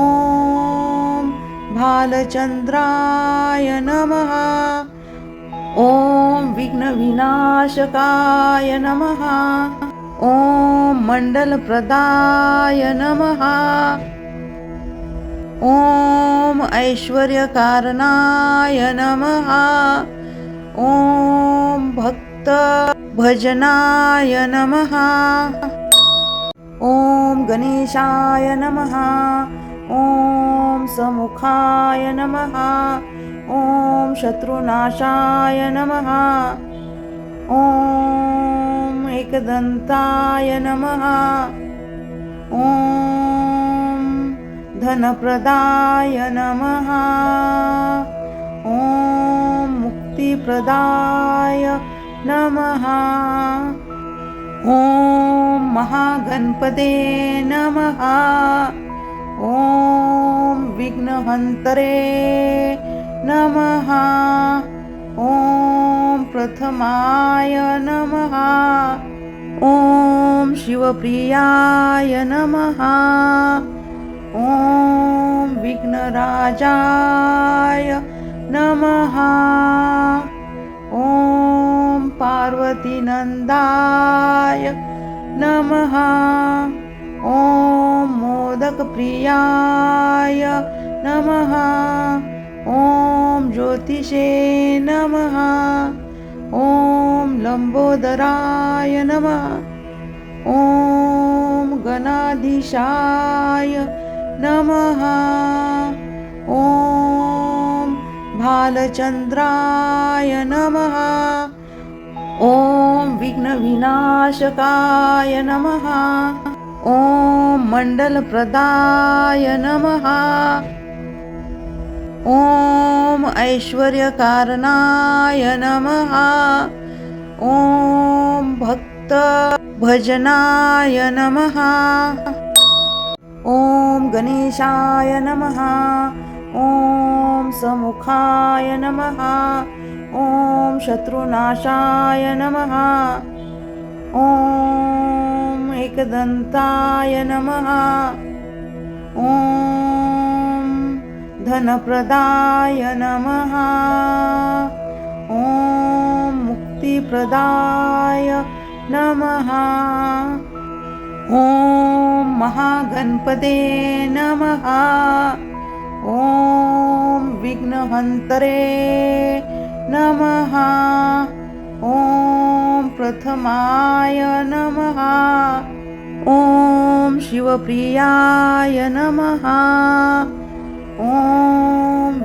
भालचन्द्राय नमः। ॐ विघ्नविनाशकाय नमः। ॐ मण्डलप्रदाय नमः। ॐ ऐश्वर्यकारणाय नमः। ॐ भक्तभजनाय नमः। ॐ गणेशाय नमः। ॐ समुखाय नमः। ॐ शत्रुनाशाय नमः। ॐ एकदन्ताय नमः। ॐ धनप्रदाय नमः। ॐ मुक्तिप्रदाय नमः। ॐ महागणपते नमः। ॐ विघ्नहन्तरे नमः। ॐ प्रथमाय नमः। ॐ शिवप्रियाय नमः। ॐ विघ्नराजाय नमः। ॐ पार्वतीनन्दाय नमः। ॐ मोदकप्रियाय नमः। ॐ ज्योतिषे नमः। ॐ लम्बोदराय नमः। ॐ गणाधीशाय नमः। ॐ भालचन्द्राय नमः। ॐ विघ्नविनाशकाय नमः। ॐ मण्डलप्रदाय नमः। ॐ ऐश्वर्यकारणाय नमः। ॐ भक्तभजनाय नमः। ॐ गणेशाय नमः। ॐ समुखाय नमः। ॐ शत्रुनाशाय नमः। ॐ एकदन्ताय नमः। ॐ धनप्रदाय नमः। ॐ मुक्तिप्रदाय नमः। ॐ महागणपते नमः। ॐ विघ्नहन्तरे नमः। ॐ प्रथमाय नमः। ॐ शिवप्रियाय नमः। ॐ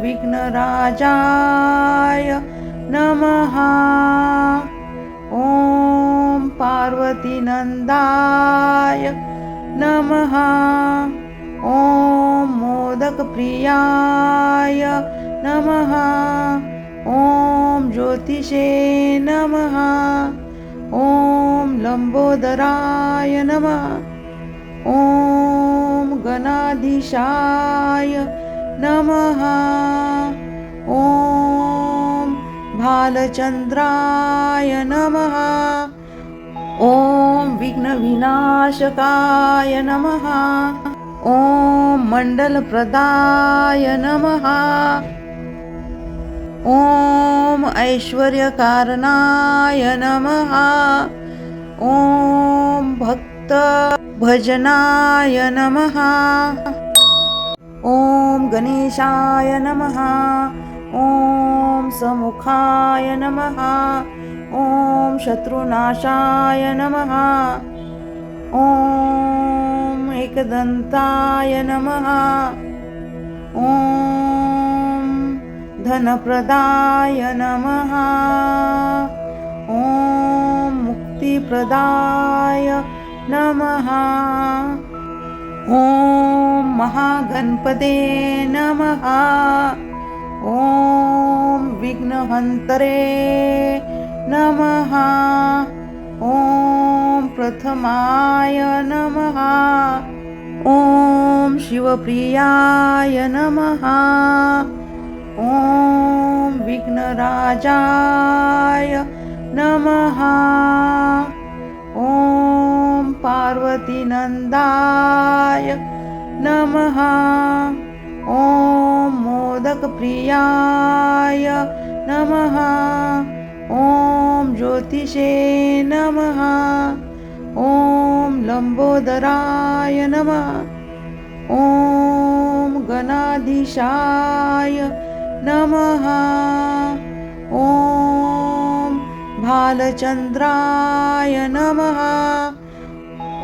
विघ्नराजाय नमः। ॐ पार्वतीनन्दाय नमः। ॐ मोदकप्रियाय नमः। ॐ ज्योतिषे नमः। ॐ लम्बोदराय नमः। ॐ गणाधीशाय नमः। ॐ भालचन्द्राय नमः। ॐ विघ्नविनाशकाय नमः। ॐ मण्डलप्रदाय नमः। ॐ ऐश्वर्यकारणाय नमः। ॐ भक्तभजनाय नमः। ॐ गणेशाय नमः। ॐ समुखाय नमः। ॐ शत्रुनाशाय नमः। ॐ एकदन्ताय नमः। ॐ धनप्रदाय नमः। ॐ मुक्तिप्रदाय नमः। ॐ महागणपते नमः। ॐ विघ्नहन्तरे नमः। ॐ प्रथमाय नमः। ॐ शिवप्रियाय नमः। ॐ विघ्नराजाय नमः। ॐ पार्वतीनन्दाय नमः। ॐ मोदकप्रियाय नमः। ॐ ज्योतिषे नमः। ॐ लम्बोदराय नमः। ॐ गणाधीशाय नमः। ॐ भालचन्द्राय नमः।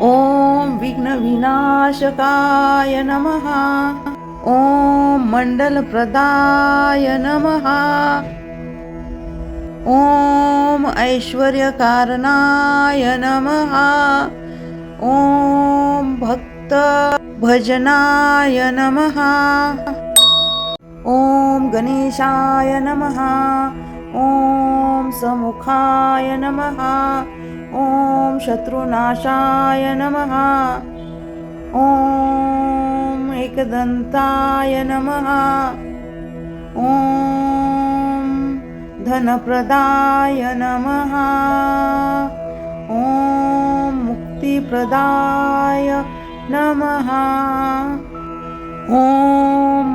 ॐ विघ्नविनाशकाय नमः। ॐ मण्डलप्रदाय नमः। ॐ ऐश्वर्यकारणाय नमः। ॐ भक्तभजनाय नमः। ॐ गणेशाय नमः। ॐ समुखाय नमः। ॐ शत्रुनाशाय नमः। ॐ एकदन्ताय नमः। ॐ धनप्रदाय नमः। ॐ मुक्तिप्रदाय नमः। ॐ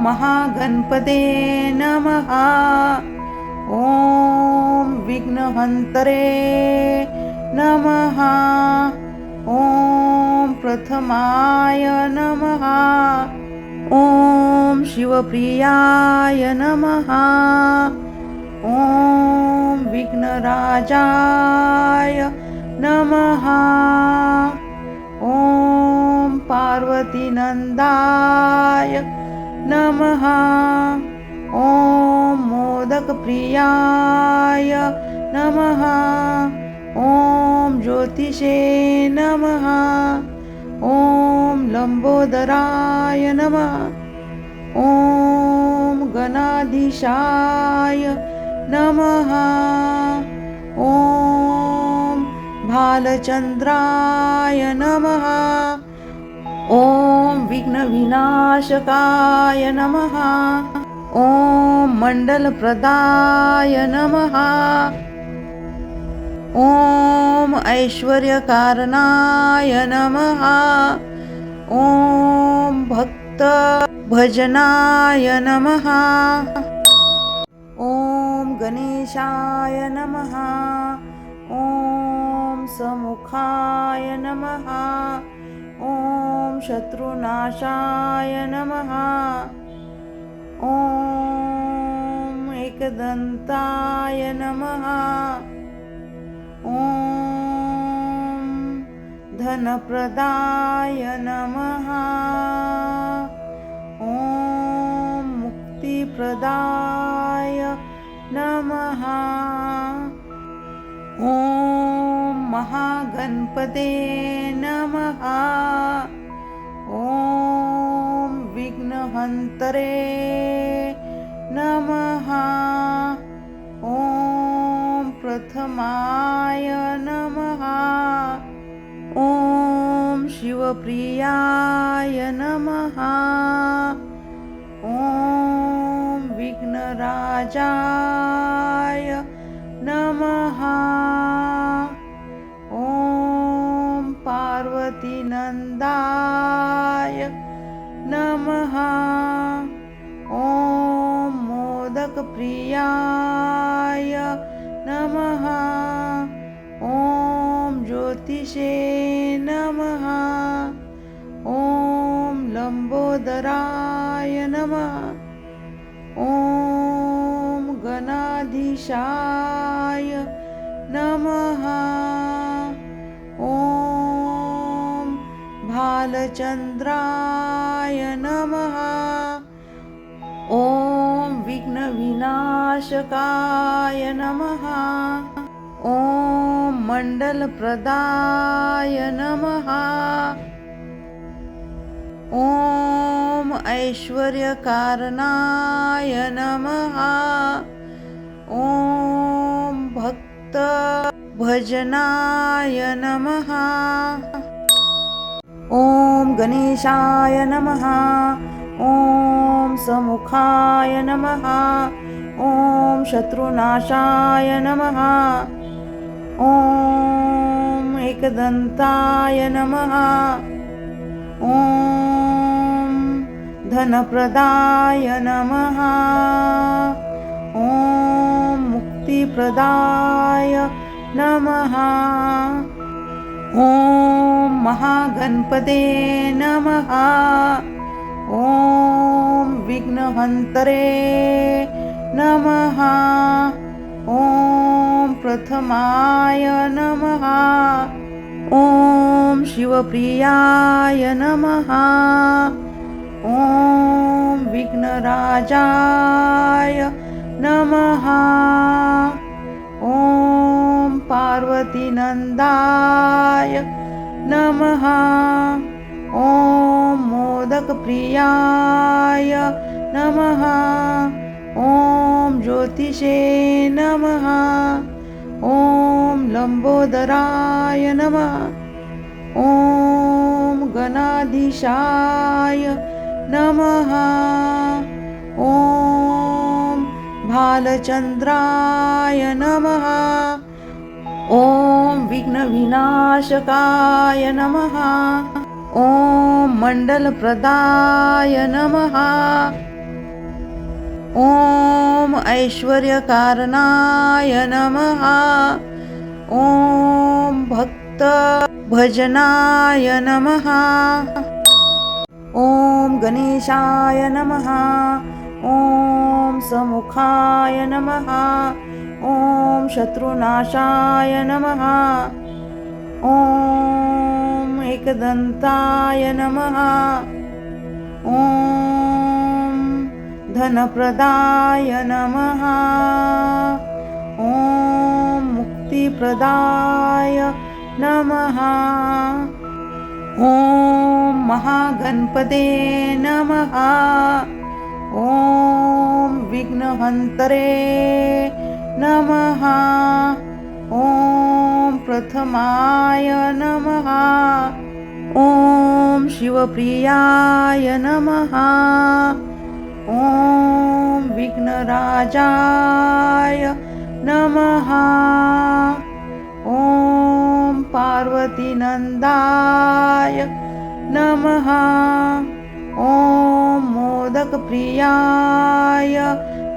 महागणपते नमः। ॐ विघ्नहन्तरे नमः। ॐ प्रथमाय नमः। ॐ शिवप्रियाय नमः। ॐ विघ्नराजाय नमः। ॐ पार्वतीनन्दाय नमः। ॐ मोदकप्रियाय नमः। ॐ ज्योतिषे नमः। ॐ लंबोदराय नमः। ॐ गणाधीशाय नमः। ॐ भालचंद्राय नमः। ॐ विघ्नविनाशकाय नमः। ॐ मण्डलप्रदाय नमः। ॐ ऐश्वर्यकारणाय नमः। ॐ भक्तभजनाय नमः। ॐ गणेशाय नमः। ॐ समुखाय नमः। ॐ शत्रुनाशाय नमः। ॐ एकदन्ताय नमः। ॐ धनप्रदाय नमः। ॐ मुक्तिप्रदाय नमः। ॐ महागणपते नमः। ॐ विघ्नहन्तरे नमः। ॐ प्रथमाय नमः। ॐ शिवप्रियाय नमः। ॐ विघ्नराजाय नमः। ॐ पार्वतीनन्दाय नमः। ॐ मोदकप्रियाय नमः। ॐ ज्योतिषे नमः। ॐ लंबोदराय नमः। ॐ गणाधीशाय नमः। ॐ भालचंद्राय नमः। ॐ विघ्नविनाशकाय नमः। ॐ मण्डलप्रदाय नमः। ॐ ऐश्वर्यकारणाय नमः। ॐ भक्तभजनाय नमः। ॐ गणेशाय नमः। ॐ समुखाय नमः। ॐ शत्रुनाशाय नमः। ॐ एकदन्ताय नमः। ॐ धनप्रदाय नमः। ॐ मुक्तिप्रदाय नमः। ॐ महागणपते नमः। ॐ विघ्नहन्तरे नमः। ॐ प्रथमाय नमः। ॐ शिवप्रियाय नमः। ॐ विघ्नराजाय नमः। ॐ पार्वतीनन्दाय नमः। ॐ मोदकप्रियाय नमः। ॐ ज्योतिषे नमः। ॐ लंबोदराय नमः। ॐ गणाधीशाय नमः। ॐ भालचंद्राय नमः। ॐ विघ्नविनाशकाय नमः। ॐ मण्डलप्रदाय नमः। ॐ ऐश्वर्यकारणाय नमः। ॐ भक्तभजनाय नमः। ॐ गणेशाय नमः। ॐ समुखाय नमः। ॐ शत्रुनाशाय नमः। ॐ एकदन्ताय नमः। ॐ धनप्रदाय नमः। ॐ मुक्तिप्रदाय नमः। ॐ महागणपते नमः। ॐ विघ्नहन्तरे नमः। ॐ प्रथमाय नमः। ॐ शिवप्रियाय नमः। ॐ विघ्नराजाय नमः। ॐ पार्वतीनन्दाय नमः। ॐ मोदकप्रियाय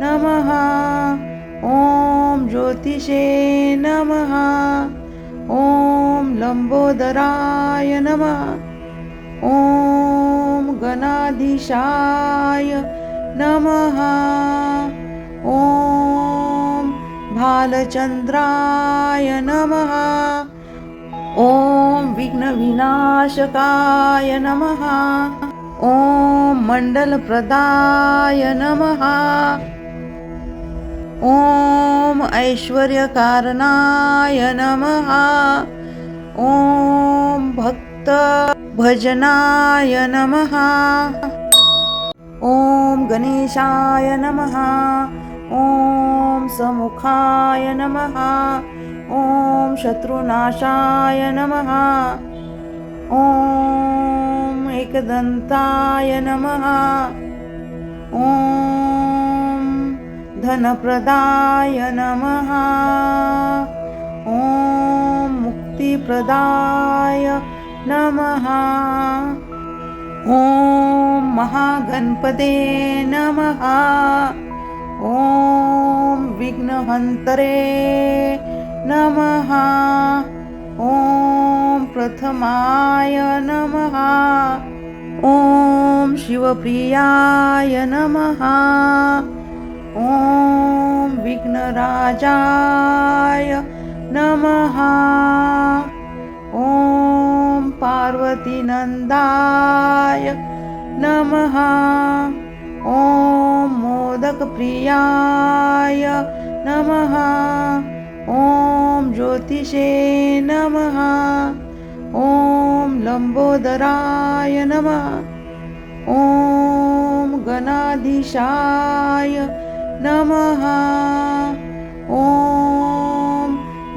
नमः। ॐ ज्योतिषे नमः। ॐ लम्बोदराय नमः। ॐ गणाधीशाय नमः। ॐ भालचन्द्राय नमः। ॐ विघ्नविनाशकाय नमः। ॐ मण्डलप्रदाय नमः। ॐ ऐश्वर्यकारणाय नमः। ॐ भक्तभजनाय नमः। ॐ गणेशाय नमः। ॐ समुखाय नमः। ॐ शत्रुनाशाय नमः। ॐ एकदन्ताय नमः। ॐ धनप्रदाय नमः। ॐ मुक्तिप्रदाय नमः। ॐ महागणपते नमः। ॐ विघ्नहन्तरे नमः। ॐ प्रथमाय नमः। ॐ शिवप्रियाय नमः। ॐ विघ्नराजाय नमः। ॐ पार्वतीनन्दाय नमः। ॐ मोदकप्रियाय नमः। ॐ ज्योतिषे नमः। ॐ लम्बोदराय नमः। ॐ गणाधीशाय नमः। ॐ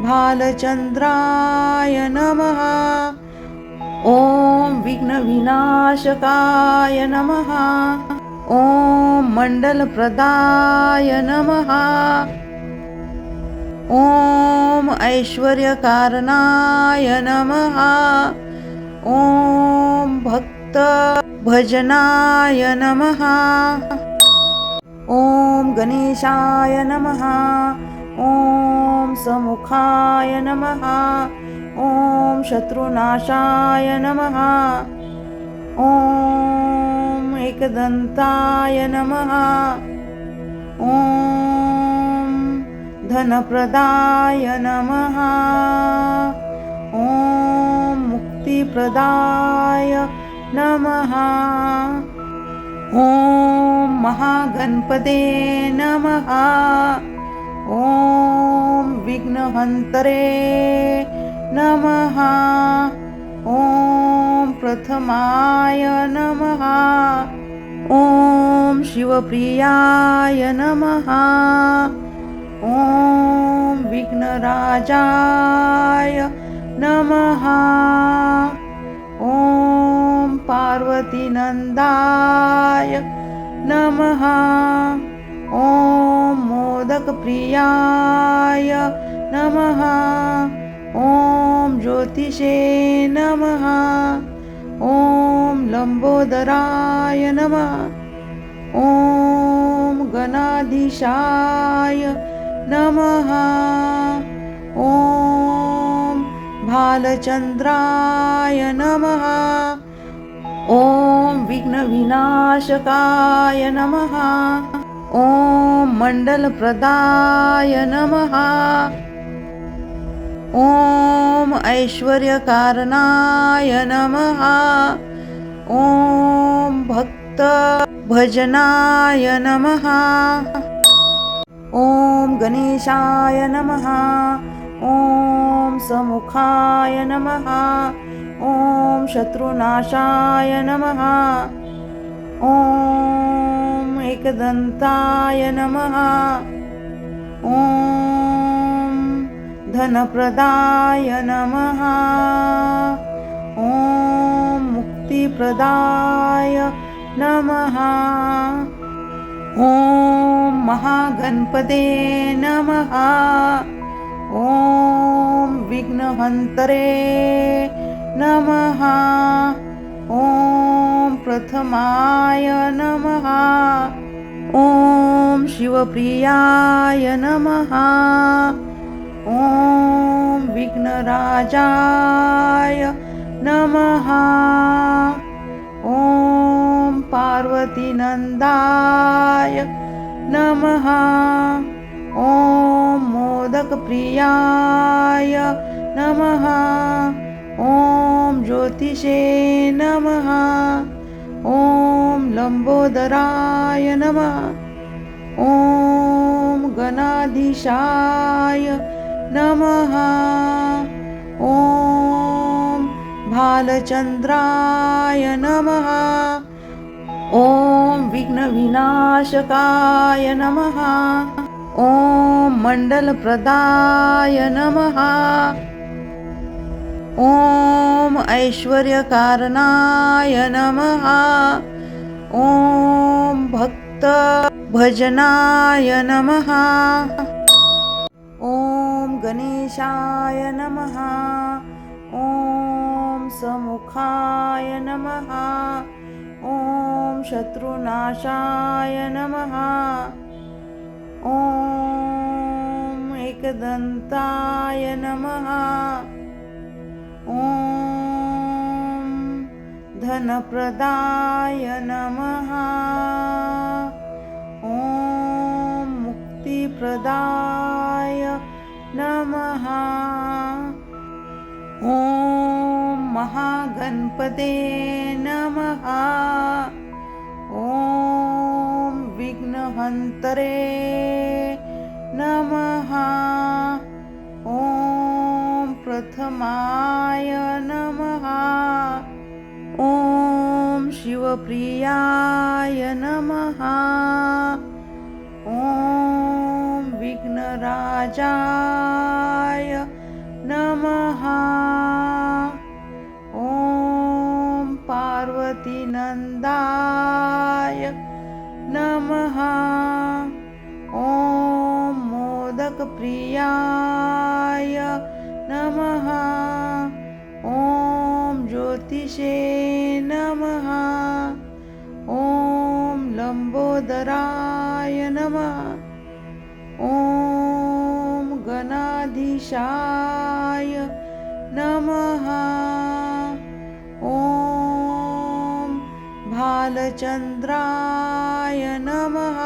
भालचन्द्राय नमः। ॐ विघ्नविनाशकाय नमः। ॐ मण्डलप्रदाय नमः। ॐ ऐश्वर्यकारणाय नमः। ॐ भक्तभजनाय नमः। ॐ गणेशाय नमः। ॐ समुखाय नमः। ॐ शत्रुनाशाय नमः। ॐ एकदन्ताय नमः। ॐ धनप्रदाय नमः। ॐ मुक्तिप्रदाय नमः। ॐ महागणपते नमः। ॐ विघ्नहन्तरे नमः। ॐ प्रथमाय नमः। ॐ शिवप्रियाय नमः। ॐ विघ्नराजाय नमः। ॐ पार्वतीनन्दाय नमः। ॐ मोदकप्रियाय नमः। ॐ ज्योतिषे नमः। ॐ लम्बोदराय नमः। ॐ गणाधीशाय नमः। ॐ भालचन्द्राय नमः। ॐ विघ्नविनाशकाय नमः। ॐ मण्डलप्रदाय नमः। ॐ ऐश्वर्यकारणाय नमः। ॐ भक्तभजनाय नमः। ॐ गणेशाय नमः। ॐ समुखाय नमः। ॐ शत्रुनाशाय नमः। ॐ एकदन्ताय नमः। ॐ धनप्रदाय नमः। ॐ मुक्तिप्रदाय नमः। ॐ महागणपते नमः। ॐ विघ्नहन्तरे नमः। ॐ प्रथमाय नमः। ॐ शिवप्रियाय नमः। ॐ विघ्नराजाय नमः। ॐ पार्वतीनन्दाय नमः। ॐ मोदकप्रियाय नमः। ॐ ज्योतिषे नमः। ॐ लम्बोदराय नमः। ॐ गणाधीशाय नमः। ॐ भालचन्द्राय नमः। ॐ विघ्नविनाशकाय नमः। ॐ मण्डलप्रदाय नमः। ॐ ऐश्वर्यकारणाय नमः। ॐ भक्तभजनाय नमः। ॐ गणेशाय नमः। ॐ समुखाय नमः। ॐ शत्रुनाशाय नमः। ॐ एकदन्ताय नमः। ॐ धनप्रदाय नमः। ॐ मुक्तिप्रदाय नमः। ॐ महागणपते नमः। ॐ विघ्नहन्तरे नमः। ॐ प्रथमाय नमः। ॐ शिवप्रियाय नमः। ॐ विघ्नराजाय नमः। ॐ पार्वतीनन्दाय नमः। ॐ मोदकप्रियाय नमः। ॐ ज्योतिषे नमः। ॐ लम्बोदराय नमः। ॐ गणाधीशाय नमः। ॐ भालचन्द्राय नमः।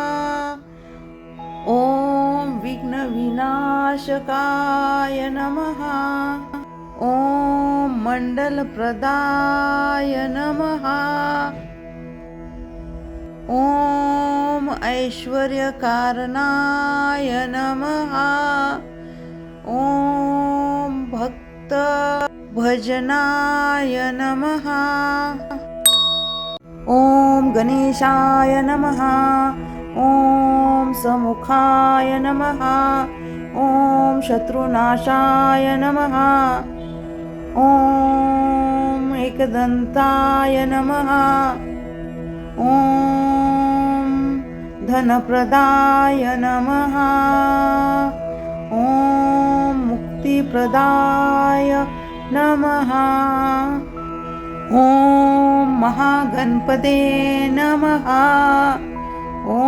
ॐ विघ्नविनाशकाय नमः। ॐ मण्डलप्रदाय नमः। ॐ ऐश्वर्यकारणाय नमः। ॐ भक्तभजनाय नमः। ॐ गणेशाय नमः। ॐ समुखाय नमः। ॐ शत्रुनाशाय नमः। ॐ एकदन्ताय नमः। ॐ धनप्रदाय नमः। ॐ मुक्तिप्रदाय नमः। ॐ महागणपते नमः। ॐ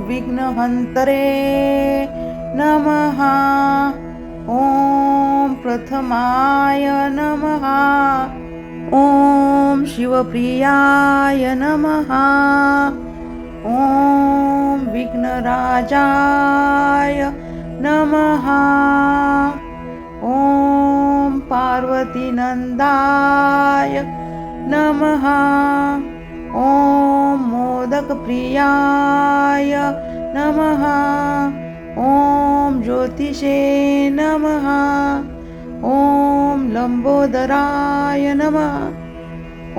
विघ्नहन्तरे नमः। ॐ प्रथमाय नमः। ॐ शिवप्रियाय नमः। ॐ विघ्नराजाय नमः। ॐ पार्वतीनन्दाय नमः। ॐ मोदकप्रियाय नमः। ॐ ज्योतिषे नमः। ॐ लम्बोदराय नमः।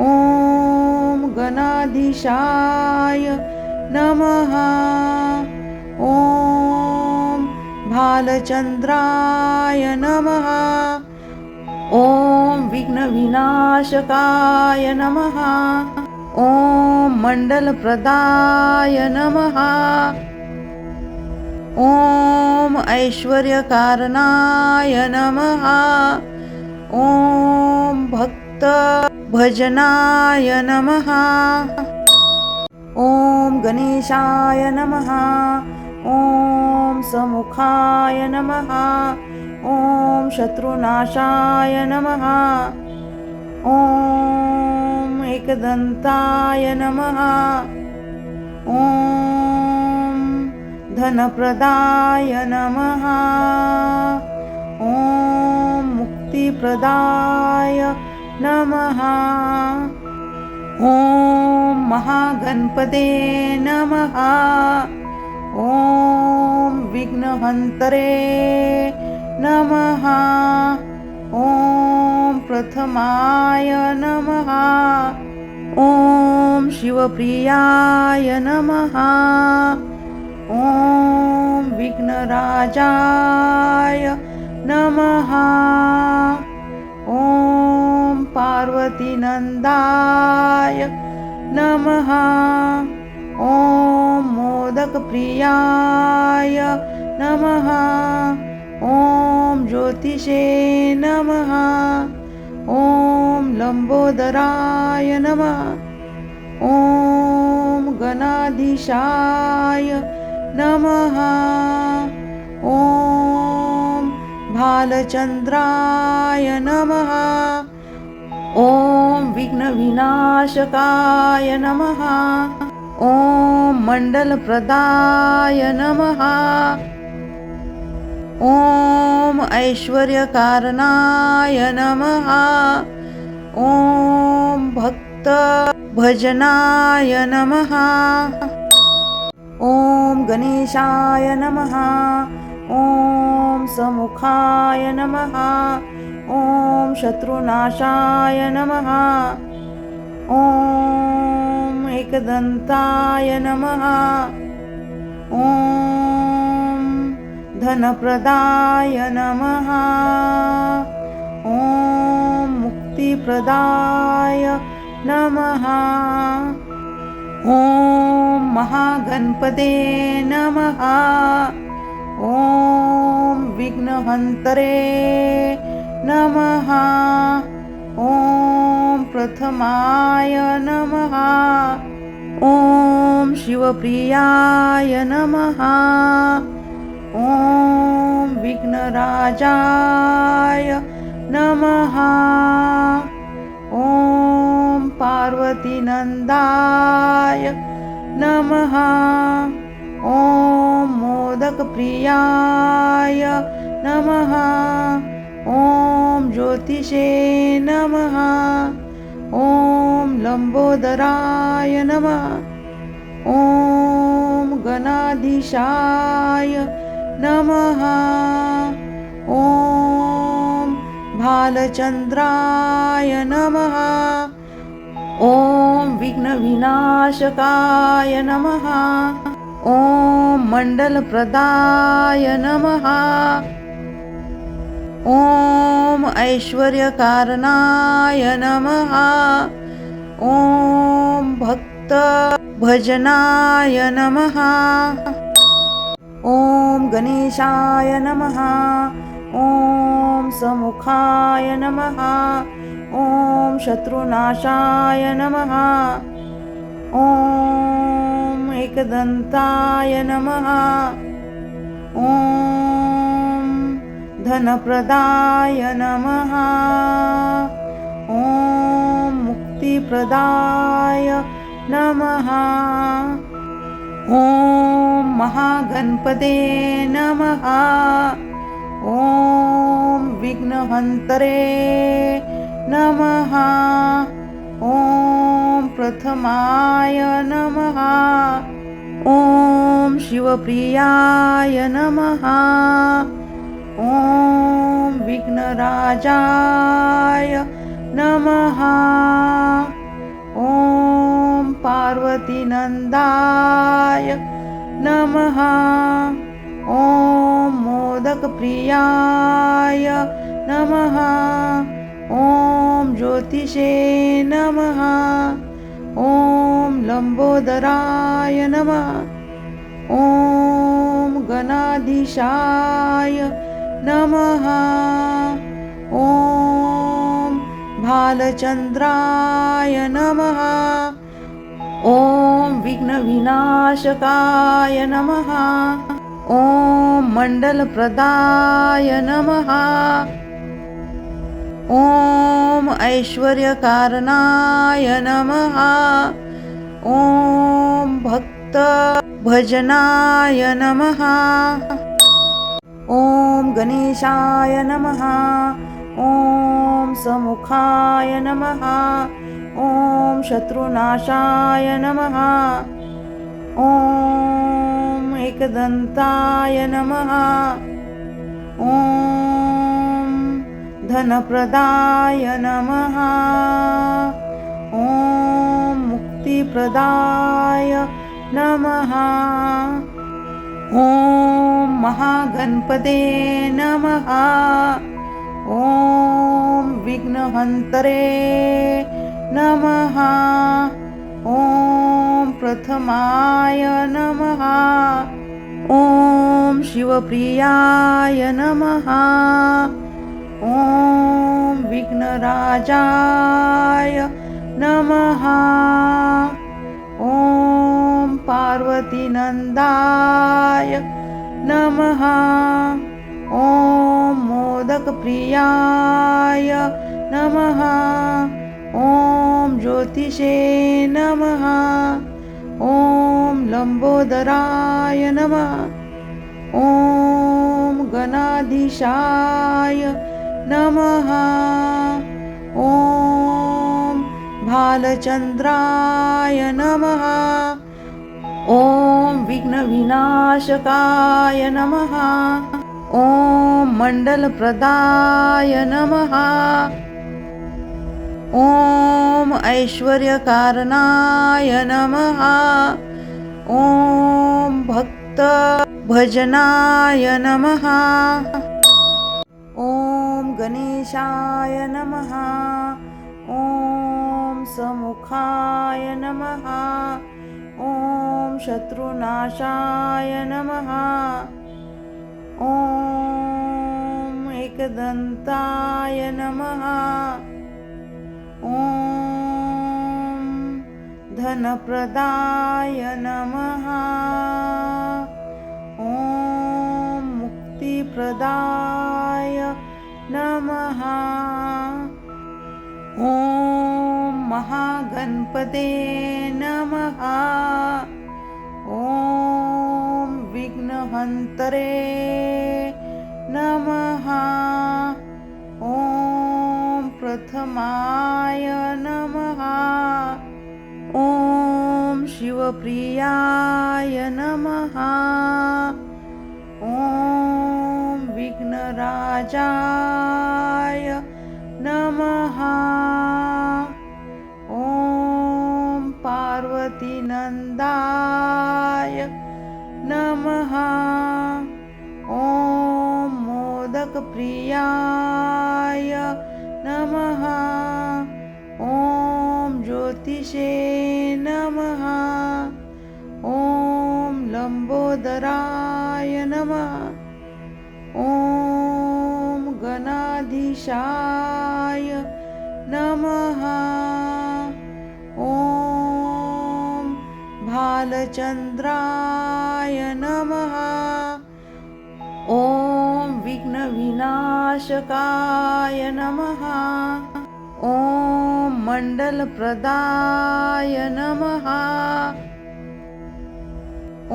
ॐ गणाधीशाय नमः। ॐ भालचन्द्राय नमः। ॐ विघ्नविनाशकाय नमः। ॐ मण्डलप्रदाय नमः। ॐ ऐश्वर्यकारणाय नमः। ॐ भक्तभजनाय नमः। ॐ गणेशाय नमः। ॐ समुखाय नमः। ॐ शत्रुनाशाय नमः। ॐ एकदन्ताय नमः। ॐ धनप्रदाय नमः। ॐ मुक्तिप्रदाय नमः। ॐ महागणपते नमः। ॐ विघ्नहन्तरे नमः। ॐ प्रथमाय नमः। ॐ शिवप्रियाय नमः। ॐ विघ्नराजाय नमः। ॐ पार्वतीनन्दाय नमः। ॐ मोदकप्रियाय नमः। ॐ ज्योतिषे नमः। ॐ लम्बोदराय नमः। ॐ गणाधीशाय नमः। ॐ भालचन्द्राय नमः। ॐ विघ्नविनाशकाय नमः। ॐ मण्डलप्रदाय नमः। ॐ ऐश्वर्यकारणाय नमः। ॐ भक्तभजनाय नमः। ॐ गणेशाय नमः। ॐ समुखाय नमः। ॐ शत्रुनाशाय नमः। ॐ एकदन्ताय नमः। ॐ धनप्रदाय नमः। ॐ मुक्तिप्रदाय नमः। ॐ महागणपते नमः। ॐ विघ्नहन्तरे नमः। ॐ प्रथमाय नमः। ॐ शिवप्रियाय नमः। ॐ विघ्नराजाय नमः। ॐ पार्वतीनन्दाय नमः। ॐ मोदकप्रियाय नमः। ॐ ज्योतिषे नमः। ॐ लम्बोदराय नमः। ॐ गणाधीशाय नमः। ॐ भालचन्द्राय नमः। ॐ विघ्नविनाशकाय नमः। ॐ मण्डलप्रदाय नमः। ॐ ऐश्वर्यकारणाय नमः। ॐ भक्तभजनाय नमः। ॐ गणेशाय नमः। ॐ समुखाय नमः। ॐ शत्रुनाशाय नमः। ॐ एकदन्ताय नमः। ॐ धनप्रदाय नमः। ॐ मुक्तिप्रदाय नमः। ॐ महागणपते नमः। ॐ विघ्नहन्तरे नमः। ॐ प्रथमाय नमः। ॐ शिवप्रियाय नमः। ॐ विघ्नराजाय नमः। ॐ पार्वतीनन्दाय नमः। ॐ मोदकप्रियाय नमः। ॐ ज्योतिषे नमः। ॐ लम्बोदराय नमः। ॐ गणाधीशाय नमः। ॐ भालचन्द्राय नमः। ॐ विघ्नविनाशकाय नमः। ॐ मण्डलप्रदाय नमः। ॐ ऐश्वर्यकारणाय नमः। ॐ भक्तभजनाय नमः। ॐ गणेशाय नमः। ॐ समुखाय नमः। ॐ शत्रुनाशाय नमः। ॐ एकदन्ताय नमः। ॐ धनप्रदाय नमः। ॐ मुक्तिप्रदाय नमः। ॐ महागणपते नमः। ॐ विघ्नहन्तरे नमः। ॐ प्रथमाय नमः। ॐ शिवप्रियाय नमः। ॐ विघ्नराजाय नमः। ॐ पार्वतीनन्दाय नमः। ॐ मोदकप्रियाय नमः। ॐ ज्योतिषे नमः। ॐ लम्बोदराय नमः। ॐ गणाधीशाय नमः। ॐ भालचन्द्राय नमः। ॐ विघ्नविनाशकाय नमः। ॐ मण्डलप्रदाय नमः। ॐ ऐश्वर्यकारणाय नमः। ॐ भक्तभजनाय नमः। ॐ गणेशाय नमः। ॐ समुखाय नमः। ॐ शत्रुनाशाय नमः। ॐ एकदन्ताय नमः। ॐ धनप्रदाय नमः। ॐ मुक्तिप्रदाय नमः। ॐ महागणपते नमः। ॐ विघ्नहन्तरे नमः। ॐ प्रथमाय नमः। ॐ शिवप्रियाय नमः। ॐ विघ्नराजाय नमः। ॐ पार्वतीनन्दाय नमः। ॐ मोदकप्रियाय नमः। ॐ ज्योतिषे नमः। ॐ लम्बोदराय नमः। ॐ गणाधीशाय नमः। ॐ भालचन्द्राय नमः। ॐ विघ्नविनाशकाय नमः। ॐ मण्डलप्रदाय नमः।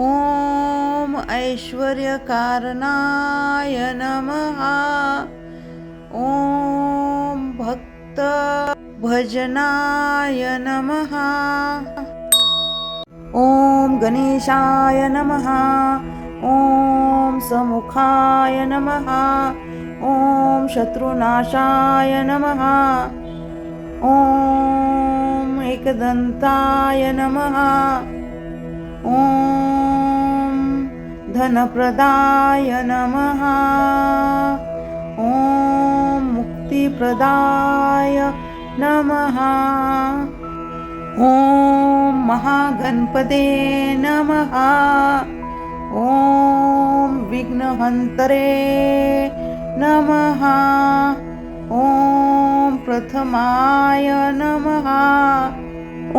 ॐ ऐश्वर्यकारणाय नमः। ॐ भक्तभजनाय नमः। ॐ गणेशाय नमः। ॐ समुखाय नमः। ॐ शत्रुनाशाय नमः। ॐ एकदन्ताय नमः। ॐ धनप्रदाय नमः। ॐ मुक्तिप्रदाय नमः। ॐ महागणपते नमः। ॐ विघ्नहन्तरे नमः। ॐ प्रथमाय नमः। ॐ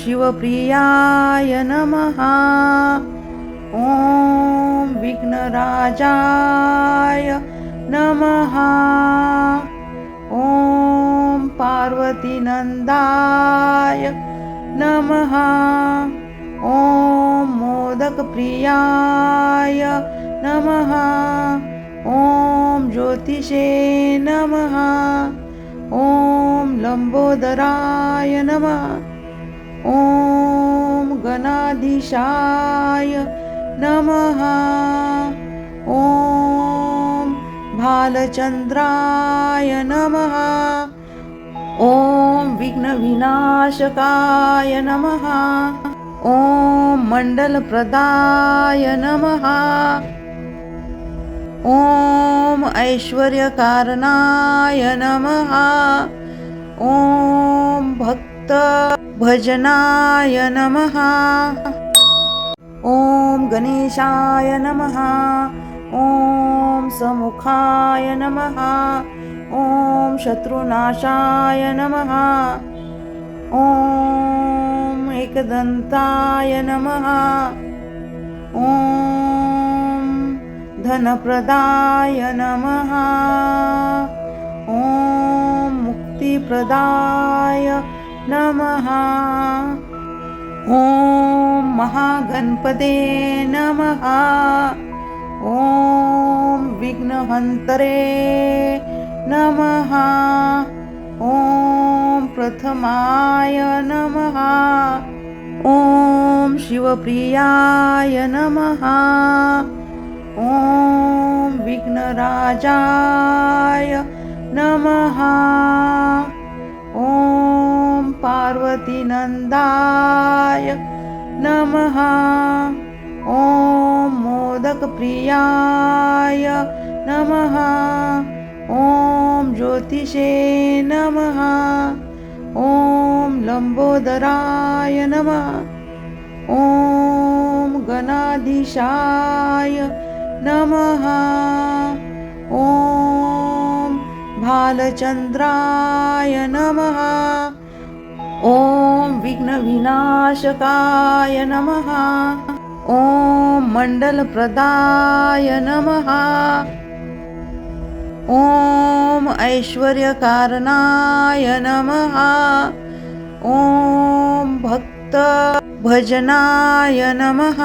शिवप्रियाय नमः। ॐ विघ्नराजाय नमः। ॐ पार्वतीनन्दाय नमः। ॐ मोदकप्रियाय नमः। ॐ ज्योतिषे नमः। ॐ लम्बोदराय नमः। ॐ गणाधीशाय नमः। ॐ भालचन्द्राय नमः। ॐ विघ्नविनाशकाय नमः। ॐ मण्डलप्रदाय नमः। ॐ ऐश्वर्यकारणाय नमः। ॐ भक्तभजनाय नमः। ॐ गणेशाय नमः। ॐ समुखाय नमः। ॐ शत्रुनाशाय नमः। ॐ एकदन्ताय नमः। ॐ धनप्रदाय नमः। ॐ मुक्तिप्रदाय नमः। ॐ महागणपते नमः। ॐ विघ्नहन्तरे नमः। ॐ प्रथमाय नमः। ॐ शिवप्रियाय नमः। ॐ विघ्नराजाय नमः। ॐ पार्वतीनन्दाय नमः। ॐ मोदकप्रियाय नमः। ॐ ज्योतिषे नमः। ॐ लम्बोदराय नमः। ॐ गणाधीशाय नमः। ॐ भालचन्द्राय नमः। ॐ विघ्नविनाशकाय नमः। ॐ मण्डलप्रदाय नमः। ॐ ऐश्वर्यकारणाय नमः। ॐ भक्तभजनाय नमः।